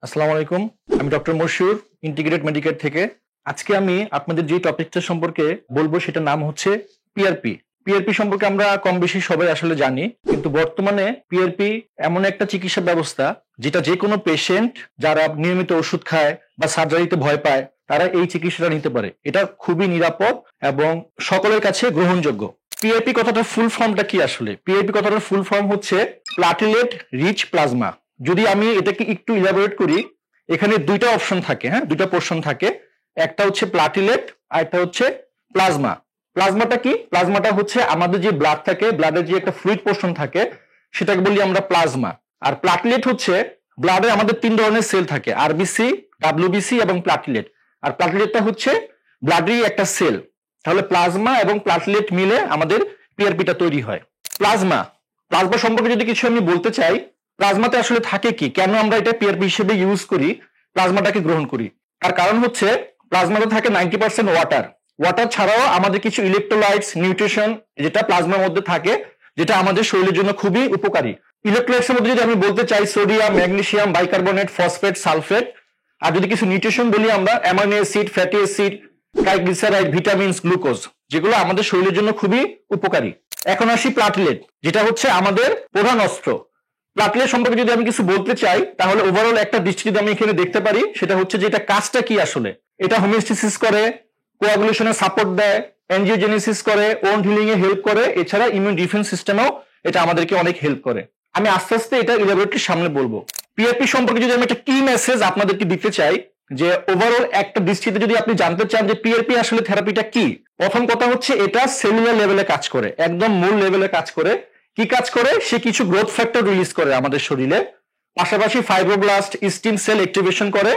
আসসালামু আলাইকুম। আমি ডক্টর মশিউর, ইন্টিগ্রেটেড মেডিকেল থেকে। আজকে আমি আপনাদের যে টপিকটা সম্পর্কে বলবো সেটার নাম হচ্ছে পিআরপি। পিআরপি সম্পর্কে আমরা কম বেশি সবাই আসলে জানি, কিন্তু বর্তমানে পিআরপি এমন একটা চিকিৎসা ব্যবস্থা যেটা যে কোনো পেশেন্ট যারা নিয়মিত ওষুধ খায় বা সার্জারিতে ভয় পায় তারা এই চিকিৎসাটা নিতে পারে। এটা খুবই নিরাপদ এবং সকলের কাছে গ্রহণযোগ্য। পিআরপি কথাটার ফুল ফর্মটা কি আসলে? পিআরপি কথাটার ফুল ফর্ম হচ্ছে প্লাটিলেট রিচ প্লাজমা। যদি আমি এটাকে একটু ইলাবোরেট করি, এখানে দুইটা অপশন থাকে, দুইটা পোর্শন থাকে। একটা হচ্ছে প্লাটিলেট আর একটা হচ্ছে প্লাজমা। প্লাজমাটা কি? প্লাজমাটা হচ্ছে আমাদের যে ব্লাড থাকে, ব্লাডের যে একটা ফ্লুইড পোর্শন থাকে সেটাকে বলি আমরা প্লাজমা। আর প্লাটিলেট হচ্ছে ব্লাডে আমাদের তিন ধরনের সেল থাকে, আরবিসি, ডাব্লিউবিসি এবং প্লাটিলেট। আর প্লাটিলেটটা হচ্ছে ব্লাডেরই একটা সেল। তাহলে প্লাজমা এবং প্লাটিলেট মিলে আমাদের পিআরপিটা তৈরি হয়। প্লাজমা প্লাজমা সম্পর্কে যদি কিছু আমি বলতে চাই, প্লাজমাতে আসলে থাকে কি, কেন আমরা এটা পিআরপি হিসেবে ইউজ করি, প্লাজমাটাকে গ্রহণ করি? তার কারণ হচ্ছে প্লাজমাতে থাকে 90% ওয়াটার। ওয়াটার ছাড়াও আমাদের কিছু ইলেকট্রোলাইটস, নিউট্রিশন যেটা প্লাজমার মধ্যে থাকে, যেটা আমাদের শরীরের জন্য খুবই উপকারী। ইলেকট্রোলাইটসের মধ্যে যদি আমি বলতে চাই sodium, magnesium, bicarbonate, phosphate, sulphate. আর যদি কিছু নিউট্রিশন বলি আমরা amino acid, fatty acid, triglyceride, vitamins, glucose, যেগুলো আমাদের শরীরের জন্য খুবই উপকারী। এখন আসি প্লাটিলেট, যেটা হচ্ছে আমাদের প্রধান অস্ত্র। প্লাটিলেট সম্পর্কে যদি আমি কিছু বলতে চাই, তাহলে ওভারঅল একটা দৃষ্টি যদি আমি এখানে দেখতে পারি, সেটা হচ্ছে যে এটা কাজটা কি আসলে। এটা হোমিওস্টেসিস করে, কোয়াগুলেশনে সাপোর্ট দেয়, এনজিওজেনেসিস করে, ওন্ড হিলিং এ হেল্প করে, এছাড়া ইমিউন ডিফেন্স সিস্টেমেও এটা আমাদেরকে অনেক হেল্প করে। আমি আস্তে আস্তে এটা ইলাবোরেটলি সামনে বলবো। পিআরপি সম্পর্কে যদি আমি একটা কি মেসেজ আপনাদেরকে দিতে চাই, যে ওভারঅল একটা দৃষ্টিতে যদি আপনি জানতে চান যে পিআরপি আসলে থেরাপিটা কি, প্রথম কথা হচ্ছে এটা সেলুলার লেভেলে কাজ করে, একদম মূল লেভেলে কাজ করে। কি কাজ করে? সে কিছু গ্রোথ ফ্যাক্টর রিলিজ করে আমাদের শরীরে, পাশাপাশি ফাইব্রোব্লাস্ট, স্টিম সেল অ্যাক্টিভেশন করে,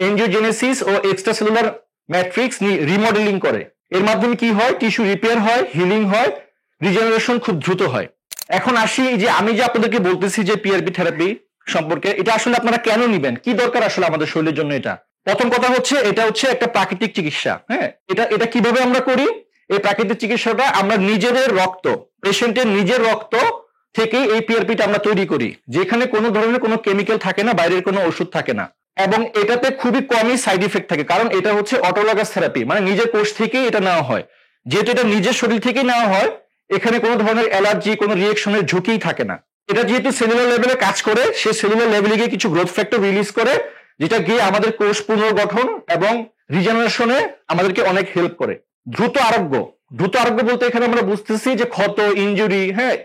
এনজিওজেনেসিস ও এক্সট্রাসেলুলার ম্যাট্রিক্স রিমডেলিং করে। এর মাধ্যমে কি হয়? টিস্যু রিপেয়ার হয়, হিলিং হয়, রিজেনারেশন খুব দ্রুত হয়। এখন আসি যে আমি যে আপনাদেরকে বলতেছি যে পিআরপি থেরাপি সম্পর্কে, এটা আসলে আপনারা কেন নিবেন, কি দরকার আসলে আমাদের শরীরের জন্য এটা? প্রথম কথা হচ্ছে এটা হচ্ছে একটা প্রাকৃতিক চিকিৎসা। এটা এটা কিভাবে আমরা করি? এই প্রাকৃতিক চিকিৎসাটা আমরা নিজেদের রক্ত, পেশেন্টের নিজের রক্ত থেকে এই পিআরপিটা আমরা তৈরি করি, যেখানে কোনো ধরনের কোনো কেমিক্যাল থাকে না, বাইরের কোনো ওষুধ থাকে না, এবং এটাতে খুবই কমই সাইড ইফেক্ট থাকে, কারণ এটা হচ্ছে অটোলগাস থেরাপি, মানে নিজের কোষ থেকেই এটা নেওয়া হয়। যেহেতু এটা নিজের শরীর থেকেই নেওয়া হয়, এখানে কোনো ধরনের অ্যালার্জি, কোনো রিয়েকশনের ঝুঁকিই থাকে না। এটা যেহেতু সেলুলার লেভেলে কাজ করে, সে সেলুলার লেভেলে গিয়ে কিছু গ্রোথ ফ্যাক্টর রিলিজ করে, যেটা গিয়ে আমাদের কোষ পুনর্গঠন এবং রিজেনারেশনে আমাদেরকে অনেক হেল্প করে। দ্রুত আরোগ্য। দ্রুত আরোগ্য বলতে এখানে আমরা বুঝতেছি যে ক্ষত, ইনজুরি,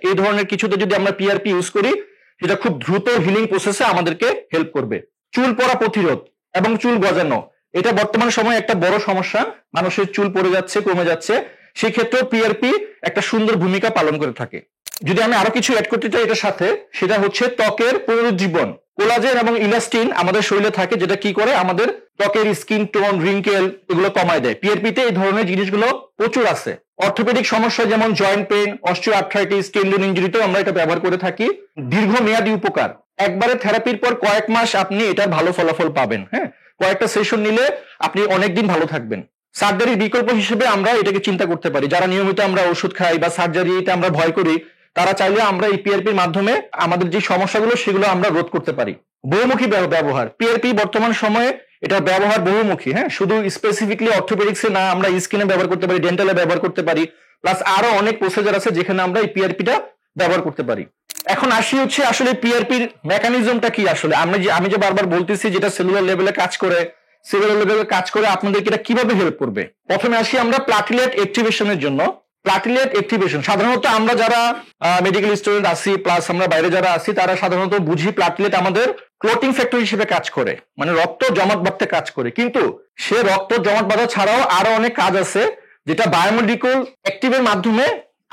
এই ধরনের কিছুতে যদি আমরা পিআরপি ইউজ করি, সেটা খুব দ্রুত হিলিং প্রসেসে আমাদেরকে হেল্প করবে। চুল পড়া প্রতিরোধ এবং চুল গজানো, এটা বর্তমান সময়ে একটা বড় সমস্যা। মানুষের চুল পড়ে যাচ্ছে, কমে যাচ্ছে, সেক্ষেত্রেও পিআরপি একটা সুন্দর ভূমিকা পালন করে থাকে। যদি আমি আরো কিছু অ্যাড করতে চাই এটার সাথে, সেটা হচ্ছে ত্বকের পুনরুজ্জীবন। কোলাজেন এবং ইলাস্টিন আমাদের শরীরে থাকে, যেটা কি করে আমাদের ত্বকের স্কিন টোন, রিঙ্কেল এগুলো কমায় দেয়। পিআরপিতে এই ধরনের জিনিসগুলো প্রচুর আছে। অর্থোপেডিক সমস্যা যেমন joint pain, osteoarthritis, tendon ইনজুরিতেও আমরা এটা ব্যবহার করে থাকি। দীর্ঘমেয়াদী উপকার, একবারে থেরাপির পর কয়েক মাস আপনি এটার ভালো ফলাফল পাবেন। কয়েকটা সেশন নিলে আপনি অনেকদিন ভালো থাকবেন। সার্জারির বিকল্প হিসেবে আমরা এটাকে চিন্তা করতে পারি। যারা নিয়মিত আমরা ওষুধ খাই বা সার্জারিতে আমরা ভয় করি, তারা চাইলে আমরা এই পিআরপির মাধ্যমে আমাদের যে সমস্যাগুলো সেগুলো আমরা রোধ করতে পারি। বহুমুখী ব্যবহার, পিআরপি বর্তমান সময়ে এটা ব্যবহার বহুমুখী। শুধু স্পেসিফিকলি অর্থোপেডিক্সে না, আমরা স্কিনে ব্যবহার করতে পারি, ডেন্টালে ব্যবহার করতে পারি, প্লাস আরো অনেক প্রসিজার আছে যেখানে আমরা এই পিআরপিটা ব্যবহার করতে পারি। এখন আসি হচ্ছে আসলে পিআরপির মেকানিজমটা কি আসলে। আমি যে বারবার বলতেছি যেটা সেলুলার লেভেলে কাজ করে, সেলুলার লেভেলে কাজ করে আপনাদেরকে এটা কিভাবে হেল্প করবে। প্রথমে আসি আমরা প্লাটিলেট অ্যাক্টিভেশনের জন্য। প্লাটিলেট অ্যাক্টিভেশন সাধারণত আমরা যারা মেডিকেল স্টুডেন্ট আছি, প্লাস আমরা বাইরে যারা আছি, তারা সাধারণত বুঝি প্লাটিলেট আমাদের ক্লটিং ফ্যাক্টর হিসেবে কাজ করে, মানে রক্ত জমাট বাঁধতে কাজ করে। কিন্তু সে রক্ত জমাট বাঁধা ছাড়াও আরো অনেক কাজ আছে, যেটা বায়োমলিকুল অ্যাক্টিভের মাধ্যমে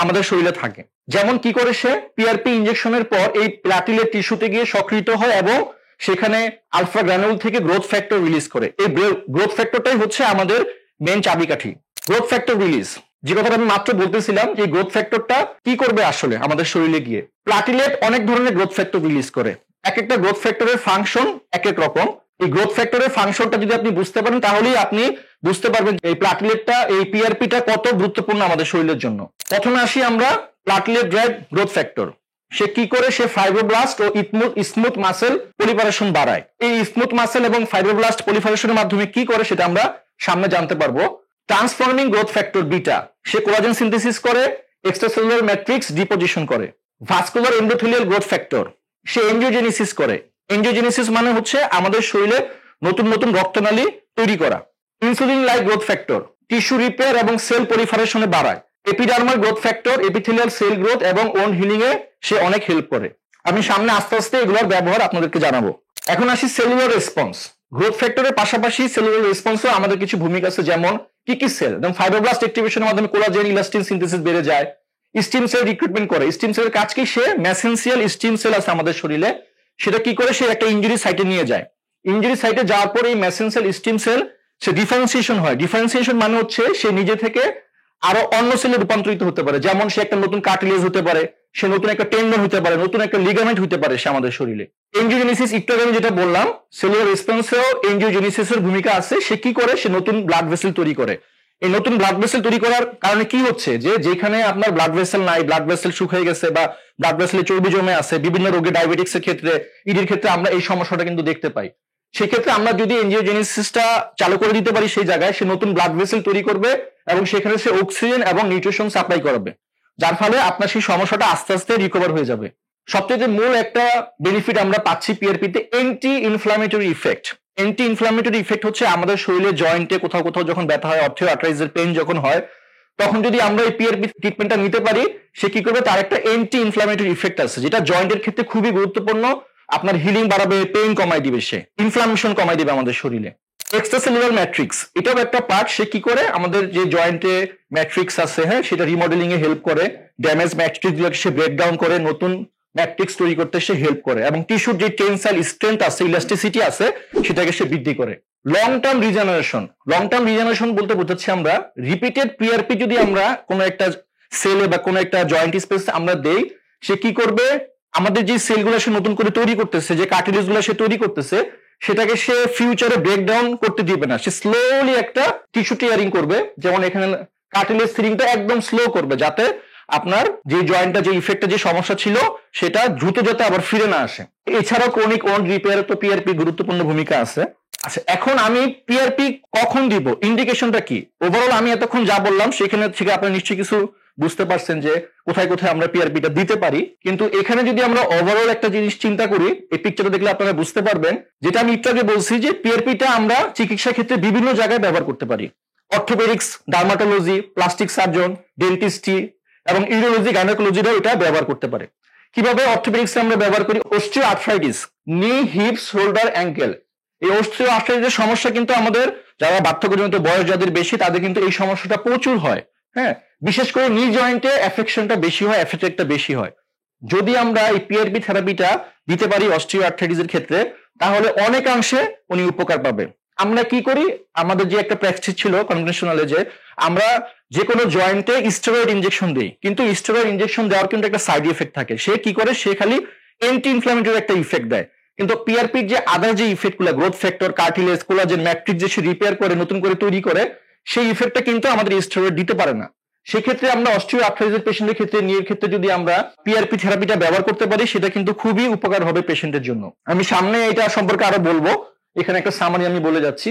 আমাদের শরীরে থাকে। যেমন কি করে সে পিআরপি ইনজেকশনের পর এই প্লাটিলেট টিস্যুতে গিয়ে সক্রিয় হয় এবং সেখানে আলফা গ্রানুল থেকে গ্রোথ ফ্যাক্টর রিলিজ করে। এই গ্রোথ ফ্যাক্টরটাই হচ্ছে আমাদের মেন চাবিকাঠি। গ্রোথ ফ্যাক্টর রিলিজ, যে কথাটা আমি মাত্র বলতেছিলাম, যে গ্রোথ ফ্যাক্টরটা কি করবে আসলে আমাদের শরীরে গিয়ে। প্লাটিলেট অনেক ধরনের গ্রোথ ফ্যাক্টর রিলিজ করে। এক একটা গ্রোথ ফ্যাক্টরের ফাংশন এক এক রকম। এই গ্রোথ ফ্যাক্টরের ফাংশনটা যদি আপনি বুঝতে পারেন, তাহলেই আপনি বুঝতে পারবেন এই প্লাটিলেটটা, এই পিআরপিটা কত গুরুত্বপূর্ণ আমাদের শরীরের জন্য। প্রথমে আসি আমরা প্লাটিলেট ড্রাইভ গ্রোথ ফ্যাক্টর। সে কি করে, সে ফাইব্রোব্লাস্ট ও স্মুথ মাসেল পলিফারেশন বাড়ায়। এই স্মুথ মাসেল এবং ফাইব্রোব্লাস্ট পলিফারেশনের মাধ্যমে কি করে সেটা আমরা সামনে জানতে পারবো। ট্রান্সফর্মিং গ্রোথ ফ্যাক্টর বিটা, সে কোলাজেন সিনথেসিস করে, এক্সট্রাসেলুলার ম্যাট্রিক্স ডিপোজিশন করে। ভাস্কুলার এন্ডোথেলিয়াল গ্রোথ ফ্যাক্টর, সে এনজিওজেনেসিস করে। এনজিওজেনেসিস মানে হচ্ছে আমাদের শরীরে নতুন নতুন রক্তনালী তৈরি করা। Insulin like growth factor, tissue repair এবং সেল পলিফারেশনে বাড়ায়। Epidermal growth factor, epithelial cell growth এবং ওন হিলিং এ সে অনেক হেল্প করে। আমি সামনে আস্তে আস্তে এগুলোর ব্যবহার আপনাদেরকে জানাবো। এখন আসি সেলুলার রেসপন্স। গ্রোথ ফ্যাক্টরের পাশাপাশি সেলুলার রেসপন্সও আমাদের কিছু ভূমিকা আছে, যেমন কি সেল, যেমন ফাইব্রোব্লাস্ট অ্যাক্টিভেশনের মাধ্যমে কোলাজেন ইলাস্টিন সিনথেসিস বেড়ে যায়। স্টিম সেল রিক্রুটমেন্ট করে। স্টিম সেলের কাজ কি, সে মেসেনসিয়াল স্টিম সেল আছে আমাদের শরীরে, সেটা কি করে, সে একটা ইনজুরি সাইটে নিয়ে যায়। ইনজুরি সাইটে যাওয়ার পর এই মেসেনসিয়াল স্টিম সেল সে ডিফারেন্সিয়েশন হয়। ডিফারেন্সিয়েশন মানে হচ্ছে সে নিজে থেকে আরো অন্য সেলে রূপান্তরিত হতে পারে, যেমন সে একটা নতুন কার্টিলেজ হতে পারে, সে নতুন একটা টেন্ডন হতে পারে, নতুন একটা লিগামেন্ট হতে পারে সে আমাদের শরীরে। এনজিওজেনেসিস, একটু আগে আমি যেটা বললাম, সেলুলার রেসপন্সেও এনজিওজেনেসিসের ভূমিকা আছে। সে কি করে, সে নতুন ব্লাড ভেসেল তৈরি করে। এই নতুন ব্লাড ভেসেল তৈরি করার কারণে কি হচ্ছে, যে যেখানে আপনার ব্লাড ভেসেল নাই, ব্লাড ভেসেল শুকিয়ে গেছে বা ব্লাড ভেসেলে চর্বি জমে আছে, বিভিন্ন রোগে, ডায়াবেটিক্স এর ক্ষেত্রে, ইডির ক্ষেত্রে আমরা এই সমস্যাটা কিন্তু দেখতে পাই। সেক্ষেত্রে আমরা যদি এনজিওজেনেসিসটা চালু করে দিতে পারি, সেই জায়গায় সে নতুন ব্লাড ভেসেল তৈরি করবে এবং সেখানে সে অক্সিজেন এবং নিউট্রিশন সাপ্লাই করবে, যার ফলে আপনার সেই সমস্যাটা আস্তে আস্তে রিকভার হয়ে যাবে। সবচেয়ে মূল একটা বেনিফিট আমরা পাচ্ছি পিআরপিতে, anti inflammatory effect. Anti inflammatory effect হচ্ছে আমাদের শরীরে জয়েন্টে কোথাও কোথাও যখন ব্যথা হয়, অর্থোআর্থ্রাইটিসের পেইন যখন হয়, তখন যদি আমরা এই পিআরপি ট্রিটমেন্টটা নিতে পারি, সে কি করবে, তার একটা অ্যান্টি ইনফ্লামেটরি ইফেক্ট আছে, যেটা জয়েন্টের ক্ষেত্রে খুবই গুরুত্বপূর্ণ। আপনার হিলিং বাড়াবে, পেইন কমাই দিবে, সে ইনফ্লামেশন কমাই দিবে আমাদের শরীরে। এক্সট্রাসেলুলার ম্যাট্রিক্স, এটাও একটা পার্ট। সে কি করে, আমাদের যে জয়েন্টে ম্যাট্রিক্স আছে, হ্যাঁ, সেটা রিমডেলিং এ হেল্প করে। ড্যামেজ ম্যাট্রিক্স গুলোকে সে ব্রেকডাউন করে নতুন ম্যাট্রিক্স তৈরি করতে সে হেল্প করে, এবং টিস্যুর যে টেনসাইল স্ট্রেংথ আছে, ইলাস্টিসিটি আছে, সেটাকে সে বৃদ্ধি করে। Long term regeneration, long term regeneration বলতে বোঝাচ্ছি আমরা রিপিটেড পিআরপি যদি আমরা কোনো একটা সেলে বা কোনো একটা জয়েন্ট স্পেস আমরা দেই, সে কি করবে, আমাদের যে সেলগুলো সে নতুন করে তৈরি করতেছে, যে কার্টিলেজ গুলো সে তৈরি করতেছে, সেটাকে সে ফিউচারে ব্রেকডাউন করতে দিবে না। সে স্লোলি একটা টিস্যু টিয়ারিং করবে, যেমন এখানে কার্টিলেজ থিনিংটা একদম স্লো করবে, যাতে আপনার যে জয়েন্টটা, যে ইফেক্টটা, যে সমস্যা ছিল, সেটা দ্রুত যাতে আবার ফিরে না আসে। এছাড়াও ক্রনিক ওন্ড রিপেয়ার তো পিআরপি গুরুত্বপূর্ণ ভূমিকা আছে। আচ্ছা, এখন আমি পিআরপি কখন দিব, ইন্ডিকেশনটা কি? ওভারঅল আমি এতক্ষণ যা বললাম সেখানে থেকে আপনি নিশ্চয়ই কিছু বুঝতে পারছেন যে কোথায় কোথায় আমরা পিআরপিটা দিতে পারি। কিন্তু এখানে যদি আমরা ওভারঅল একটা জিনিস চিন্তা করি, এই পিকচারটা দেখলে আপনারা বুঝতে পারবেন, যেটা আমি একটু আগে বলছি, যে পিআরপিটা আমরা চিকিৎসা ক্ষেত্রে বিভিন্ন জায়গায় ব্যবহার করতে পারি। Orthopaedics, dermatology, plastic surgeon, dentistry এবং ইউরোলজি, গাইনোকোলজিরাও এটা ব্যবহার করতে পারে। কিভাবে অর্থোপেডিক্স আমরা ব্যবহার করি? অস্টিও আর্থ্রাইটিস, নি, হিপ, শোল্ডার, অ্যাঙ্কেল, এই অস্টিও আর্থ্রাইটিসের সমস্যা কিন্তু আমাদের যারা বার্ধক্যজনিত বয়স যাদের বেশি, তাদের কিন্তু এই সমস্যাটা প্রচুর হয়। হ্যাঁ, বিশেষ করে নি জয়েন্টে এফেকশনটা বেশি হয়, এফেক্টটা বেশি হয়। যদি আমরা এই পিআরপি থেরাপিটা দিতে পারি অস্টিও আর্থ্রাইটিসের ক্ষেত্রে, তাহলে অনেকাংশে উনি উপকার পাবে। আমরা কি করি, আমাদের যে একটা প্র্যাকটিস ছিল কনভেনশনালে, যে আমরা যে কোনো জয়েন্টে স্টেরয়েড ইনজেকশন দিই, কিন্তু স্টেরয়েড ইনজেকশন দেওয়ার কিন্তু একটা সাইড ইফেক্ট থাকে। সে কি করে, সে খালি অ্যান্টি ইনফ্লামেটরি একটা ইফেক্ট দেয়, কিন্তু পিআরপির যে আদার যে ইফেক্ট গুলো, growth factor, cartilage, collagen, matrix যে সে রিপেয়ার করে, নতুন করে তৈরি করে, সেই ইফেক্টটা কিন্তু আমাদের স্টেরয়েড দিতে পারে না। সেক্ষেত্রে আমরা অস্টিও আর্থ্রাইটিস পেশেন্টের ক্ষেত্রে, নির ক্ষেত্রে যদি আমরা পিআরপি থেরাপিটা ব্যবহার করতে পারি, সেটা কিন্তু খুবই উপকার হবে পেশেন্টের জন্য। আমি সামনে এটা সম্পর্কে আরো বলবো, এখানে একটা সামারি আমি বলে যাচ্ছি।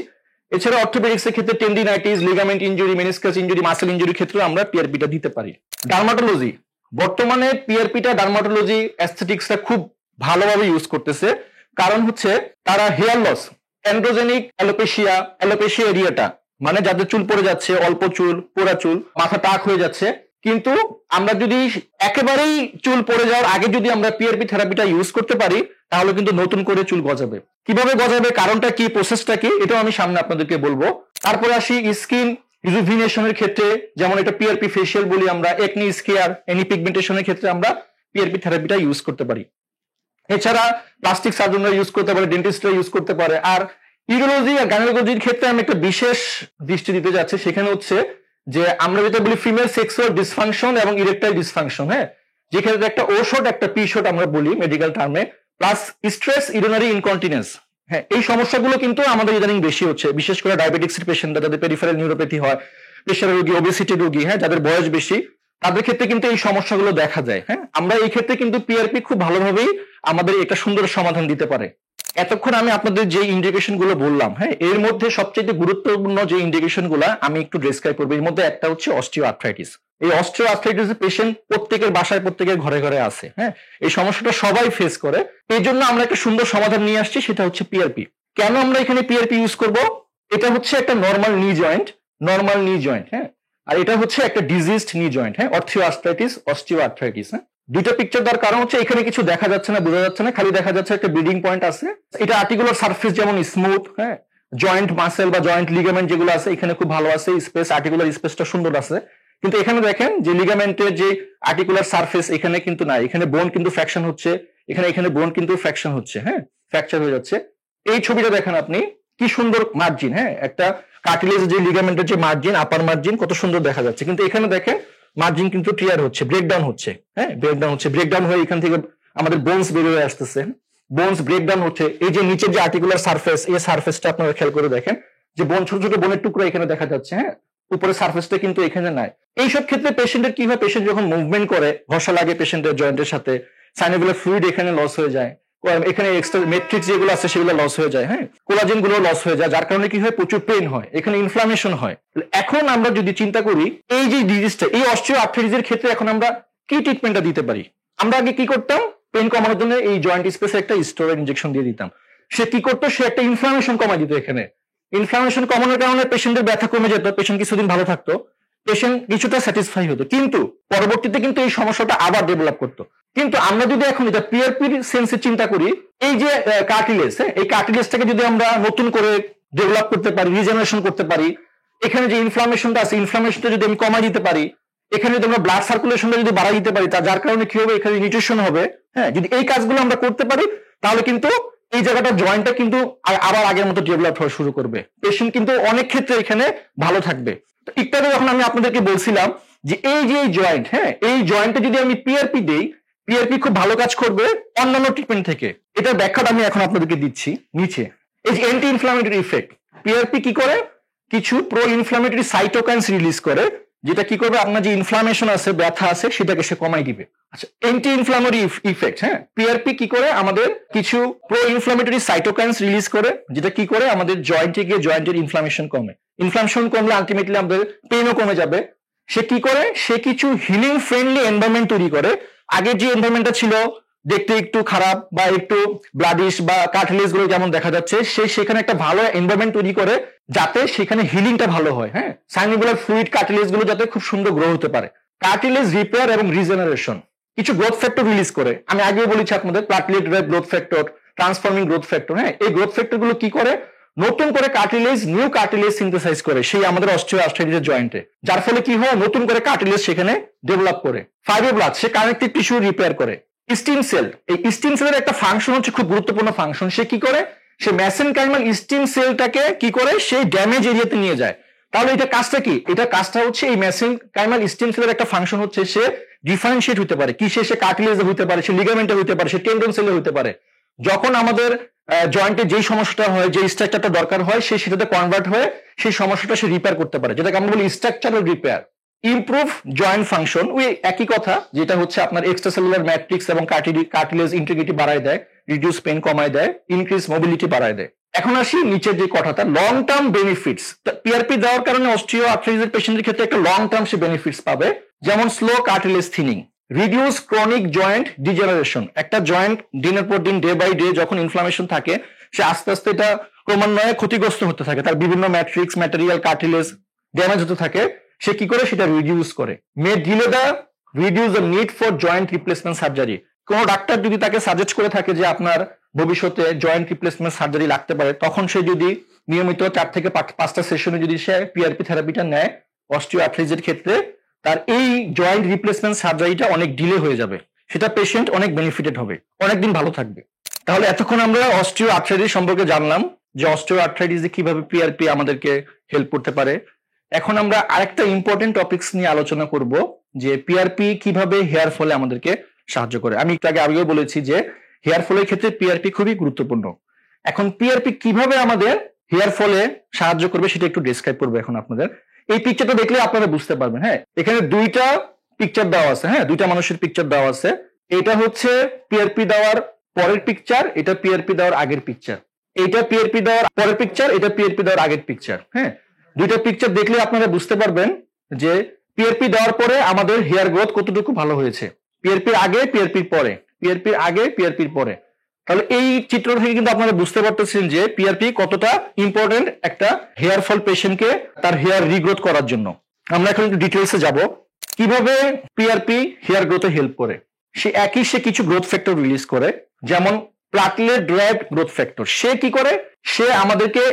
এছাড়া অর্থোপেডিক্স এর ক্ষেত্রে tendinitis, ligament injury, meniscus injury, muscle ইনজুরির ক্ষেত্রে আমরা পিআরপিটা দিতে পারি। ডার্মাটোলজি, বর্তমানে পিআরপিটা ডার্মাটোলজি অ্যাস্থেটিক্সটা খুব ভালোভাবে ইউজ করতেছে। কারণ হচ্ছে তারা hair loss, androgenic alopecia, alopecia areata, মানে যাদের চুল পড়ে যাচ্ছে, অল্প চুল, পোড়া চুল, মাথা টাক হয়ে যাচ্ছে, কিন্তু আমরা যদি একেবারেই চুল পড়ে যাওয়ার আগে যদি আমরা পিআরপি থেরাপিটা ইউজ করতে পারি, তাহলে কিন্তু নতুন করে চুল গজাবে। কিভাবে গজাবে, কারণটা কি, প্রসেসটা কি, এটাও আমি সামনে আপনাদেরকে বলবো। তারপরে আসি স্কিন রিজুভিনেশনের ক্ষেত্রে, যেমন এটা পিআরপি ফেশিয়াল বলি আমরা, একনি স্কেয়ার, এনি পিগমেন্টেশনের ক্ষেত্রে আমরা পিআরপি থেরাপিটা ইউজ করতে পারি। এছাড়া প্লাস্টিক সার্জনরা ইউজ করতে পারে, ডেন্টিস্টরা ইউজ করতে পারে। আর ইউরোলজি আর গাইনোকোলজির ক্ষেত্রে আমি একটা বিশেষ দৃষ্টি দিতে যাচ্ছি, সেখানে হচ্ছে যে আমরা যেটা বলি ফিমেল সেক্সুয়াল ডিসফাংশন এবং ইরেকটাইল ডিসফাংশন, হ্যাঁ, যেখানে একটা ও শট একটা পি শট আমরা বলি মেডিকেল টার্মে, প্লাস স্ট্রেস ইউরিনারি ইনকন্টিনেন্স। হ্যাঁ, এই সমস্যাগুলো কিন্তু আমাদের ইদানিং বেশি হচ্ছে, বিশেষ করে ডায়াবেটিক্সের পেশেন্টরা, যাদের পেরিফেরাল নিউরোপ্যাথি হয়, প্রেশার রোগী, ওবেসিটি রোগী, হ্যাঁ, যাদের বয়স বেশি, তাদের ক্ষেত্রে কিন্তু এই সমস্যাগুলো দেখা যায়। হ্যাঁ, আমরা এই ক্ষেত্রে কিন্তু পিআরপি খুব ভালোভাবেই আমাদের একটা সুন্দর সমাধান দিতে পারে। এতক্ষণ আমি আপনাদের যে ইন্ডিকেশন গুলো বললাম, হ্যাঁ, এর মধ্যে সবচেয়ে গুরুত্বপূর্ণ যে ইন্ডিকেশন গুলা আমি একটু ডেসক্রাইব করবো। এর মধ্যে একটা হচ্ছে অস্টিও আর্থ্রাইটিস। এই অস্টিও আর্থ্রাইটিস পেশেন্ট প্রত্যেকের বাসায়, প্রত্যেকের ঘরে ঘরে আছে। হ্যাঁ, এই সমস্যাটা সবাই ফেস করে। এই জন্য আমরা একটা সুন্দর সমাধান নিয়ে আসছি, সেটা হচ্ছে পিআরপি। কেন আমরা এখানে পিআরপি ইউজ করব? এটা হচ্ছে একটা নর্মাল নি জয়েন্ট, হ্যাঁ, আর এটা হচ্ছে একটা ডিজিজড নি জয়েন্ট, হ্যাঁ, অস্টিও আর্থ্রাইটিস। হ্যাঁ, দুইটা পিকচার দেওয়ার কারণ হচ্ছে এখানে কিছু দেখা যাচ্ছে না, বোঝা যাচ্ছে না, খালি দেখা যাচ্ছে একটা ব্লিডিং পয়েন্ট আছে। এটা আর্টিকুলার সারফেস যেমন স্মুথ, হ্যাঁ, জয়েন্ট মাসেল বা জয়েন্ট লিগামেন্ট যেগুলো আছে এখানে খুব ভালো আছে, স্পেস আর্টিকুলার স্পেসটা সুন্দর আছে। কিন্তু এখানে দেখেন যে লিগামেন্টের যে আর্টিকুলার সারফেস এখানে কিন্তু নাই, এখানে বোন কিন্তু ফ্র্যাকশন হচ্ছে, এখানে বোন কিন্তু ফ্র্যাকশন হচ্ছে, হ্যাঁ, ফ্র্যাকচার হয়ে যাচ্ছে। এই ছবিটা দেখেন আপনি, কি সুন্দর মার্জিন, হ্যাঁ, একটা কার্টিলেজ যে লিগামেন্টের যে মার্জিন, আপার মার্জিন কত সুন্দর দেখা যাচ্ছে। কিন্তু এখানে দেখেন মার্জিন কিন্তু টিয়ার হচ্ছে, ব্রেকডাউন হচ্ছে, হ্যাঁ, ব্রেকডাউন হয়ে এখান থেকে আমাদের বোনস বের হয়ে আসতেছে, বোনস ব্রেকডাউন হচ্ছে। এই যে নিচের যে আর্টিকুলার সারফেস, এই সারফেসটা আপনারা খেয়াল করে দেখেন যে বোন, ছোট ছোট বোনের টুকরো এখানে দেখা যাচ্ছে, হ্যাঁ, উপরে সারফেসটা কিন্তু এখানে নাই। এইসব ক্ষেত্রে পেশেন্টের কি হয়, পেশেন্ট যখন মুভমেন্ট করে, ঘষা লাগে পেশেন্টের জয়েন্টের সাথে, সাইনোভিয়াল ফ্লুইড এখানে লস হয়ে যায়, এখানে এক্সট্রা ম্যাট্রিক্স যেগুলো আছে সেগুলো লস হয়ে যায়, হ্যাঁ, কোলাজেন গুলো লস হয়ে যায়, যার কারণে কি হয়, প্রচুর পেইন হয়, এখানে ইনফ্লামেশন হয়। এখন আমরা যদি চিন্তা করি এই যে ডিজিজটা, এই অস্টিও আর্থ্রাইটিসের ক্ষেত্রে এখন আমরা কি ট্রিটমেন্টটা দিতে পারি? আমরা আগে কি করতাম, পেইন কমানোর জন্য এই জয়েন্ট স্পেসে একটা স্টেরয়েড ইনজেকশন দিয়ে দিতাম। সে কি করতো, সে একটা ইনফ্লামেশন কমাই দিত। এখানে ইনফ্লামেশন কমানোর কারণে পেশেন্টের ব্যথা কমে যেত, পেশেন্ট কিছুদিন ভালো থাকতো, পেশেন্ট কিছুটা স্যাটিসফাই হতো। কিন্তু পরবর্তীতে কিন্তু এই সমস্যাটা আবার ডেভেলপ করতো। কিন্তু আমরা যদি এখন এটা পিআরপির সেন্সে চিন্তা করি, এই যে কার্টিলেজ, এই কার্টিলেজটাকে যদি আমরা নতুন করে ডেভেলপ করতে পারি, রিজেনারেশন করতে পারি, এখানে যে ইনফ্লামেশনটা আছে, ইনফ্লামেশনটা যদি আমি কমাই দিতে পারি, এখানে যদি আমরা ব্লাড সার্কুলেশনটা যদি বাড়াই দিতে পারি, যার কারণে কি হবে, এখানে নিউট্রিশন হবে। হ্যাঁ, যদি এই কাজগুলো আমরা করতে পারি, তাহলে কিন্তু এই জায়গাটা জয়েন্টটা কিন্তু আবার আগের মতো ডেভেলপ হওয়া শুরু করবে, পেশেন্ট কিন্তু অনেক ক্ষেত্রে এখানে ভালো থাকবে। ইত্যাদি যখন আমি আপনাদেরকে বলছিলাম যে এই যে জয়েন্ট, হ্যাঁ, এই জয়েন্টে যদি আমি পিআরপি দেই, পিআরপি খুব ভালো কাজ করবে অন্যান্য ট্রিটমেন্ট থেকে। এটার ব্যাখ্যাটা আমি এখন আপনাদেরকে দিচ্ছি নিচে। এই যে অ্যান্টি ইনফ্লামেটরি ইফেক্ট, পিআরপি কি করে, কিছু প্রো ইনফ্লামেটরি সাইটোকাইনস রিলিজ করে, যেটা কি করবে, আপনার যে ইনফ্লামেশন আছে, ব্যথা আছে, সেটাকে সে কমাই দিবে। আচ্ছা, অ্যান্টি ইনফ্লামেটরি ইফেক্ট, হ্যাঁ, পিআরপি কি করে, আমাদের কিছু প্রো ইনফ্লামেটরি সাইটোকাইনস রিলিজ করে, যেটা কি করে আমাদের জয়েন্টে গিয়ে জয়েন্টের ইনফ্লামেশন কমে। ইনফ্লামেশন কমলে আলটিমেটলি আমাদের পেইনও কমে যাবে। সে কি করে, সে কিছু হিলিং ফ্রেন্ডলি এনভায়রনমেন্ট তৈরি করে। আগে যে এনভায়রনমেন্টটা ছিল দেখতে একটু খারাপ বা একটু ব্লাডিশ বা কার্টিলেজ গুলো যেমন দেখা যাচ্ছে, সে সেখানে একটা ভালো এনভায়রনমেন্ট তৈরি করে যাতে সেখানে হিলিংটা ভালো হয়, হ্যাঁ, সাইনোভিয়াল ফ্লুইড কার্টিলেজ গুলো যাতে খুব সুন্দর গ্রো হতে পারে। কার্টিলেজ রিপেয়ার এবং রিজেনারেশন কিছু গ্রোথ ফ্যাক্টর রিলিজ করে। আমি আগেও বলেছি আপনাদের, platelet ড্রাইভড growth factor, transforming growth factor, হ্যাঁ, এই গ্রোথ ফ্যাক্টর গুলো কি করে, নতুন করে কার্টিলেজ, নিউ কার্টিলেজ সিনথেসাইজ করে সেই আমাদের অস্টিও আর্থ্রাইটিসের জয়েন্টে, যার ফলে কি হয়, নতুন করে কার্টিলেজ সেখানে ডেভেলপ করে। ফাইব্রোব্লাস্ট, সে কানেকটিভ টিস্যু রিপেয়ার করে। স্টিম সেল, এই স্টিম সেলের একটা ফাংশন হচ্ছে খুব গুরুত্বপূর্ণ ফাংশন। সে কি করে, সে মেসেনকাইমাল স্টিম সেলটাকে কি করে, সেই ড্যামেজ এরিয়াতে নিয়ে যায়। তাহলে এটা কাজটা কি, এটা কাজটা হচ্ছে এই মেসেনকাইমাল স্টিম সেলের একটা ফাংশন হচ্ছে সে ডিফারেন্সিয়েট হতে পারে, কিসে, সে কার্টিলেজে হতে পারে, সে লিগামেন্টে হতে পারে, সে টেন্ডন সেলে হতে পারে। যখন আমাদের জয়েন্টে যেই সমস্যাটা হয়, যে স্ট্রাকচারটা দরকার হয়, সে সেটাতে কনভার্ট হয়ে সেই সমস্যাটা সে রিপেয়ার করতে পারে, যেটাকে আমরা বলি structural repair. Improve joint function, ওই একই কথা, যেটা হচ্ছে আপনার এক্সট্রাসেলুলার ম্যাট্রিক্স এবং কার্টিলেজ ইন্টিগ্রিটি বাড়ায় দেয়, রিডিউস পেইন কমায় দেয়, ইনক্রিজ মোবিলিটি বাড়ায় দেয়। এখন আসি নিচের যে কথাটা, লং টার্ম বেনিফিটস। পিআরপি দেওয়ার কারণে অস্টিও আর্থ্রাইটিসের পেশেন্টের ক্ষেত্রে একটা লং টার্ম সে বেনিফিটস পাবে, যেমন slow cartilage thinning, reduce chronic joint degeneration. একটা জয়েন্ট দিনের পর দিন, ডে বাই ডে যখন ইনফ্লামেশন থাকে, সে আস্তে আস্তে এটা ক্রমান্বয়ে ক্ষতিগ্রস্ত হতে থাকে, তার বিভিন্ন ম্যাট্রিক্স, ম্যাটেরিয়াল, কার্টিলেজ ড্যামেজ হতে থাকে। সে কি করে, সেটা রিডিউস করে। May delay the reduce the need for joint replacement surgery. কোন ডাক্তার যদি তাকে সাজেস্ট করে থাকে যে আপনার ভবিষ্যতে জয়েন্ট রিপ্লেসমেন্ট সার্জারি লাগতে পারে, তখন সে যদি নিয়মিত 4 থেকে 5টা সেশনে যদি সে পিআরপি থেরাপিটা নেয় অস্টিও আর্থ্রাইটিসের ক্ষেত্রে, তার এই জয়েন্ট রিপ্লেসমেন্ট সার্জারিটা অনেক ডিলে হয়ে যাবে, সেটা পেশেন্ট অনেক বেনিফিটেড হবে, অনেকদিন ভালো থাকবে। তাহলে এতক্ষণ আমরা অস্টিও আর্থ্রাইটিস সম্পর্কে জানলাম যে অস্টিও আর্থ্রাইটিসে কিভাবে পিআরপি আমাদেরকে হেল্প করতে পারে। এখন আমরা আরেকটা ইম্পর্টেন্ট টপিকস নিয়ে আলোচনা করব, যে পিআরপি কিভাবে হেয়ার ফলে আমাদেরকে সাহায্য করে। আমি একটু আগেও বলেছি যে হেয়ার ফলের ক্ষেত্রে পিআরপি খুবই গুরুত্বপূর্ণ। এখন পিআরপি কিভাবে আমাদের হেয়ার ফলে সাহায্য করবে সেটা একটু ডেসক্রাইব করবো এখন আপনাদের। এই পিকচারটা দেখলে আপনারা বুঝতে পারবেন। হ্যাঁ, এখানে দুইটা পিকচার দেওয়া আছে, হ্যাঁ, দুইটা মানুষের পিকচার দেওয়া আছে। এটা হচ্ছে পিআরপি দেওয়ার পরের পিকচার, এটা পিআরপি দেওয়ার আগের পিকচার। এটা পিআরপি দেওয়ার পরের পিকচার, এটা পিআরপি দেওয়ার আগের পিকচার। হ্যাঁ, দুইটা পিকচার দেখলে আপনারা বুঝতে পারবেন যে পিআরপি দেওয়ার পরে আমাদের হেয়ার গ্রোথ কতটুকু ভালো হয়েছে, পিআরপির আগে, পিআরপির পরে, পিআরপির আগে, পিআরপির পরে। তাহলে এই চিত্র থেকে কিন্তু আপনারা বুঝতে পারতেছেন যে পিআরপি কতটা ইম্পর্টেন্ট একটা হেয়ার ফল পেশেন্টকে তার হেয়ার রিগ্রোথ করার জন্য। আমরা এখন একটু ডিটেলসে যাব কিভাবে পিআরপি হেয়ার গ্রোথে হেল্প করে। সে কিছু গ্রোথ ফ্যাক্টর রিলিজ করে, যেমন প্লাটলেট ড্রাইভড গ্রোথ ফ্যাক্টর। সে কি করে, সে আমাদেরকে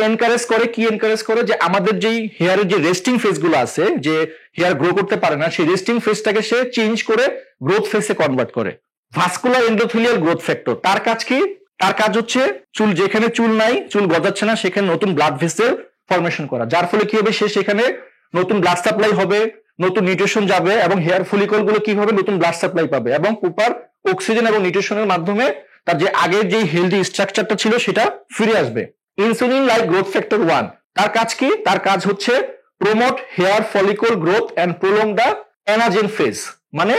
এনকারেজ করে, কি এনকারেজ করে যে আমাদের যেই হেয়ারের যে রেস্টিং ফেজ গুলো আছে, যে হেয়ার গ্রো করতে পারে না, সেই রেস্টিং ফেজটাকে সে চেঞ্জ করে গ্রোথ ফেজে কনভার্ট করে। ভাস্কুলার এন্ডোথেলিয়াল গ্রোথ ফ্যাক্টর, তার কাজ কি? তার কাজ হচ্ছে চুল, যেখানে চুল নাই, চুল গজাচ্ছে না, সেখানে নতুন ব্লাড ভেসেল ফরমেশন করা। যার ফলে কি হবে, সেখানে নতুন ব্লাড সাপ্লাই হবে, নতুন নিউট্রিশন যাবে এবং হেয়ার ফলিকল গুলো কি হবে, নতুন ব্লাড সাপ্লাই পাবে এবং প্রপার অক্সিজেন এবং নিউট্রিশনের মাধ্যমে তার যে আগের যে হেলদি স্ট্রাকচারটা ছিল সেটা ফিরে আসবে। ইনসুলিন লাইক গ্রোথ ফ্যাক্টর 1, তার কাজ কি? তার কাজ হচ্ছে promote hair follicle growth and prolong the anagen phase. মানে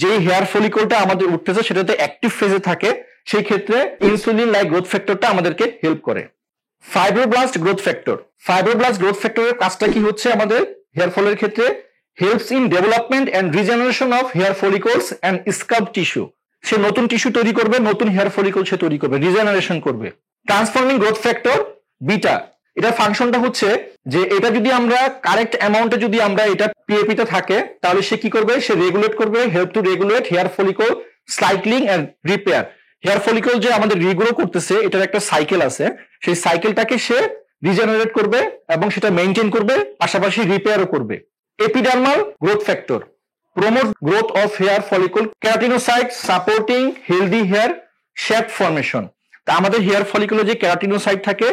যেই হেয়ার ফলিকলটা আমাদের উঠতেছে সেটাতে অ্যাক্টিভ ফেজে থাকে, সেই ক্ষেত্রে ইনসুলিন লাইক গ্রোথ ফ্যাক্টরটা আমাদেরকে হেল্প করে। Fibroblast growth factor, fibroblast growth ফ্যাক্টরের কাজটা কি হচ্ছে আমাদের হেয়ার ফলের ক্ষেত্রে? Helps in development and regeneration of hair follicles and scalp tissue. সে নতুন টিস্যু তৈরি করবে, নতুন হেয়ার ফলিকল সে তৈরি করবে, রিজেনারেশন করবে। ট্রান্সফর্মিং গ্রোথ ফ্যাক্টর বিটা, এটা ফাংশনটা হচ্ছে যে এটা যদি আমরা কারেক্ট অ্যামাউন্টে যদি আমরা এটা পিএপিতে থাকে, তাহলে সে কি করবে, সে রেগুলেট করবে, help to regulate hair follicle cycling and repair. Hair follicle যে আমাদের রিগ্রো করতেছে, এটার একটা সাইকেল আছে, সেই সাইকেলটাকে সে রিজেনারেট করবে এবং সেটা মেনটেন করবে, পাশাপাশি রিপেয়ারও করবে। Epidermal growth factor promote growth of hair follicle keratinocyte supporting healthy hair shaft formation. তা আমাদের হেয়ার ফলিকলে যে কেরাটিনোসাইট থাকে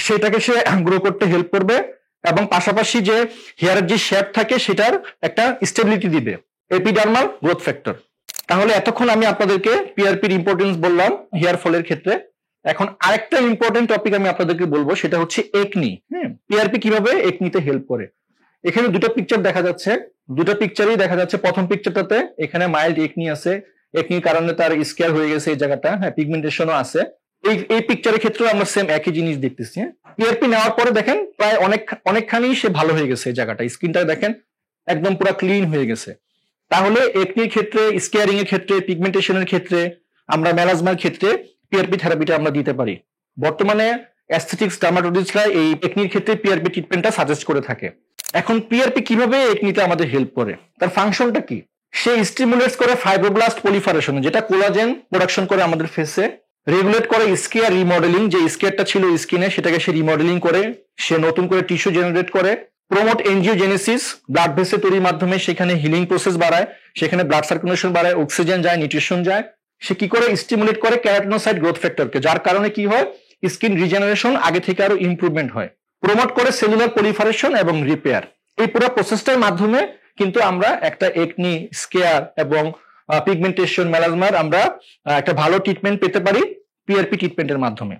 সেটাকে সে গ্রো করতে হেল্প করবে এবং পাশাপাশি যে হেয়ারের যে শ্যাফট থাকে সেটার একটা স্টেবিলিটি দিবে। Epidermal growth factor. তাহলে এতক্ষণ আমি আপনাদেরকে পিআরপির ইম্পর্টেন্স বললাম হেয়ার ফলের ক্ষেত্রে। এখন আরেকটা ইম্পর্টেন্ট টপিক আমি আপনাদেরকে বলবো, সেটা হচ্ছে একনি। হ্যাঁ, পিআরপি কিভাবে একনিতে হেল্প করে। এখানে দুটো পিকচার দেখা যাচ্ছে, দুটো পিকচারই দেখা যাচ্ছে। প্রথম পিকচারটাতে এখানে মাইল্ড একনি আছে, একনির কারণে তার স্কেয়ার হয়ে গেছে এই জায়গাটা, হ্যাঁ, পিগমেন্টেশনও আছে। এই পিকচারের ক্ষেত্রে আমরা সেম একই জিনিস দেখতেছি। পিআরপি নেওয়ার পরে দেখেন প্রায় অনেকখানি সে ভালো হয়ে গেছে, এই জায়গাটা স্কিনটা দেখেন একদম পুরো ক্লিন হয়ে গেছে। তাহলে একনির ক্ষেত্রে, স্কেয়ারিং এর ক্ষেত্রে, পিগমেন্টেশনের ক্ষেত্রে, আমরা মেলাজমার ক্ষেত্রে পিআরপি থেরাপিটা আমরা দিতে পারি। বর্তমানে অ্যাস্থেটিক্স ডার্মাটোলজিস্টরা এই একনির ক্ষেত্রে পিআরপি ট্রিটমেন্টটা সাজেস্ট করে থাকে। এখন পিআরপি কিভাবে একনিতে আমাদের হেল্প করে, তার ফাংশনটা কি? সে স্টিমুলেটস করে ফাইব্রোব্লাস্ট পলিফারেশন, যেটা কোলাজেন প্রোডাকশন করে আমাদের ফেসে। রেগুলেট করে স্কিয়ার রিমডেলিং, যে স্কিয়ারটা ছিল স্কিনে সেটাকে সে রিমডেলিং করে, সে নতুন করে টিস্যু জেনারেট করে। প্রমোট এনজিওজেনেসিস, ব্লাড ভেসেল তৈরির মাধ্যমে সেখানে হিলিং প্রসেস বাড়ায়, সেখানে ব্লাড সার্কুলেশন বাড়ায়, অক্সিজেন যায়, নিউট্রিশন যায়। সে কি করে, স্টিমুলেট করে কেরাটিনোসাইট গ্রোথ ফ্যাক্টরকে, যার কারণে কি হয়, স্কিন রিজেনারেশন আগে থেকে আরো ইমপ্রুভমেন্ট হয়। প্রমোট করে সেলুলার পলিফারেশন এবং রিপেয়ার। এই পুরো প্রসেসটার মাধ্যমে কিন্তু আমরা একটা একনি, স্কেয়ার এবং পিগমেন্টেশন, মেলাজমার আমরা একটা ভালো ট্রিটমেন্ট পেতে পারি পিআরপি ট্রিটমেন্টের মাধ্যমে।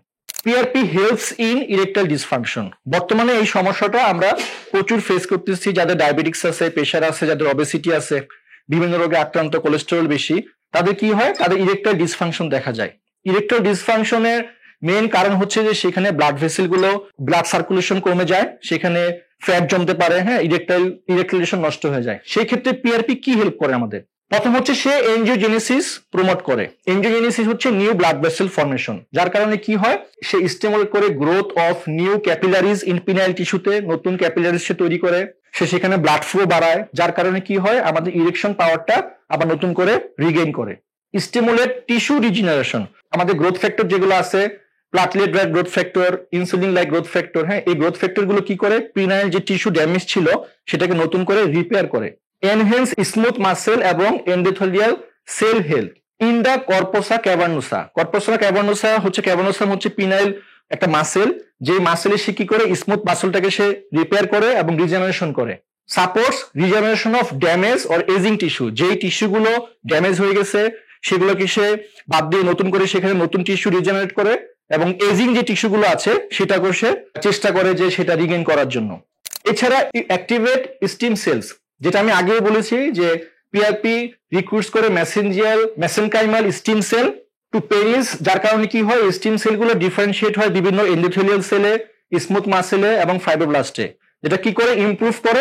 PRP helps in erectile dysfunction. বর্তমানে এই সমস্যাটা আমরা প্রচুর ফেস করতেছি, যাদের ডায়াবেটিক্স আছে, প্রেশার আছে, যাদের ওবেসিটি আছে, বিভিন্ন রোগে আক্রান্ত, কোলেস্টেরল বেশি, তাদের কি হয়, তাদের ইরেকটাইল ডিসফাংশন দেখা যায়। ইরেকটাইল ডিসফাংশনের মেইন কারণ হচ্ছে যে সেখানে ব্লাড ভেসেল গুলো, ব্লাড সার্কুলেশন কমে যায়, সেখানে ফ্যাট জমতে পারে, হ্যাঁ, ইরেকটাইলেশন নষ্ট হয়ে যায়। সেই ক্ষেত্রে পিআরপি কি হেল্প করে আমাদের? প্রথম হচ্ছে সে এনজিওজেনেসিস প্রমোট করে। এনজিওজেনেসিস হচ্ছে নিউ ব্লাড ভেসেল ফরমেশন, যার কারণে কি হয়, সে স্টিমুলেট করে growth of new capillaries in penile টিস্যুতে, নতুন ক্যাপিলারিজ সে তৈরি করে, সে সেখানে ব্লাড ফ্লো বাড়ায়, যার কারণে কি হয়, আমাদের ইরেকশন পাওয়ারটা আবার নতুন করে রিগেইন করে। স্টিমুলেট টিস্যু রিজেনারেশন, আমাদের গ্রোথ ফ্যাক্টর যেগুলো আছে, platelet ড্রাইভড growth factor, insulin like growth factor, হ্যাঁ, এই গ্রোথ ফ্যাক্টর গুলো কি করে, পিনাইল যে টিস্যু ড্যামেজ ছিল সেটাকে নতুন করে রিপেয়ার করে। এনহেন্স স্মুথ মাসেল এবং endothelial cell health in the corpora cavernosa. Corpora cavernosa হচ্ছে পিনাইল একটা মাসেল, যে মাসেলে সে কি করে, স্মুথ মাসেলটাকে সে রিপেয়ার করে এবং রিজেনারেশন করে। Supports regeneration of damage or ageing tissue, যেই টিস্যুগুলো ড্যামেজ হয়ে গেছে সেগুলোকে সে বাদ দিয়ে নতুন করে সেখানে নতুন টিস্যু রিজেনারেট করে, এবং এজিং যে টিস্যুগুলো আছে সেটাকে সে চেষ্টা করে যে সেটা রিগেইন করার জন্য। এছাড়া অ্যাক্টিভেট স্টিম সেলস, যেটা আমি আগেও বলেছি যে পিআরপি রিক্রুটস করে মেসেনকাইমাল স্টিম সেল টু পেরিস, যার কারণে কি হয়, স্টিম সেলগুলো ডিফারেন্সিয়েট হয় বিভিন্ন এন্ডোথেলিয়াল সেলে, স্মুথ মাসেলে এবং ফাইব্রোব্লাস্টে, যেটা কি করে ইমপ্রুভ করে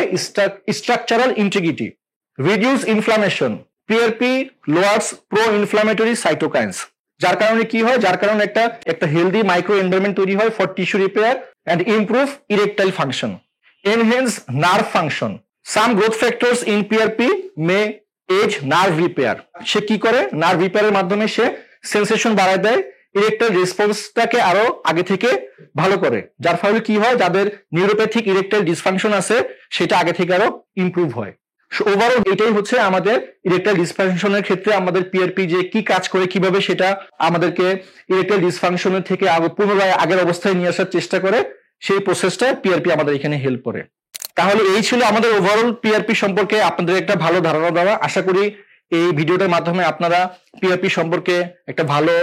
structural integrity, reduce inflammation. PRP lowers pro inflammatory cytokines, যার কারণে কি হয়, যার কারণে একটা হেলদি মাইক্রো এনভায়রনমেন্ট তৈরি হয় for tissue repair and improve erectile function, enhance nerve function. Some growth factors in PRP may aid nerve repair. সে কি করে, নার্ভ রিপেয়ারের মাধ্যমে সে সেন্সেশন বাড়ায় দেয়, ইরেকটাইল রেসপন্সটাকে আরো আগে থেকে ভালো করে, যার ফলে কি হয়, যাদের নিউরোপ্যাথিক ইরেকটাইল ডিসফাংশন আছে সেটা আগে থেকে আরো ইমপ্রুভ হয়। ওভারঅল এটাই হচ্ছে আমাদের ইরেকটাইল ডিসফাংশনের ক্ষেত্রে আমাদের পিআরপি যে কি কাজ করে, কিভাবে সেটা আমাদেরকে ইরেকটাইল ডিসফাংশনের থেকে পুনরায় আগের অবস্থায় নিয়ে আসার চেষ্টা করে, সেই প্রসেসটা পিআরপি আমাদের এখানে হেল্প করে। তাহলে এই ছিল আমাদের ওভারঅল পিআরপি সম্পর্কে আপনাদের একটা ভালো ধারণা দেওয়া। আশা করি এই ভিডিওটার মাধ্যমে আপনারা পিআরপি সম্পর্কে একটা ভালো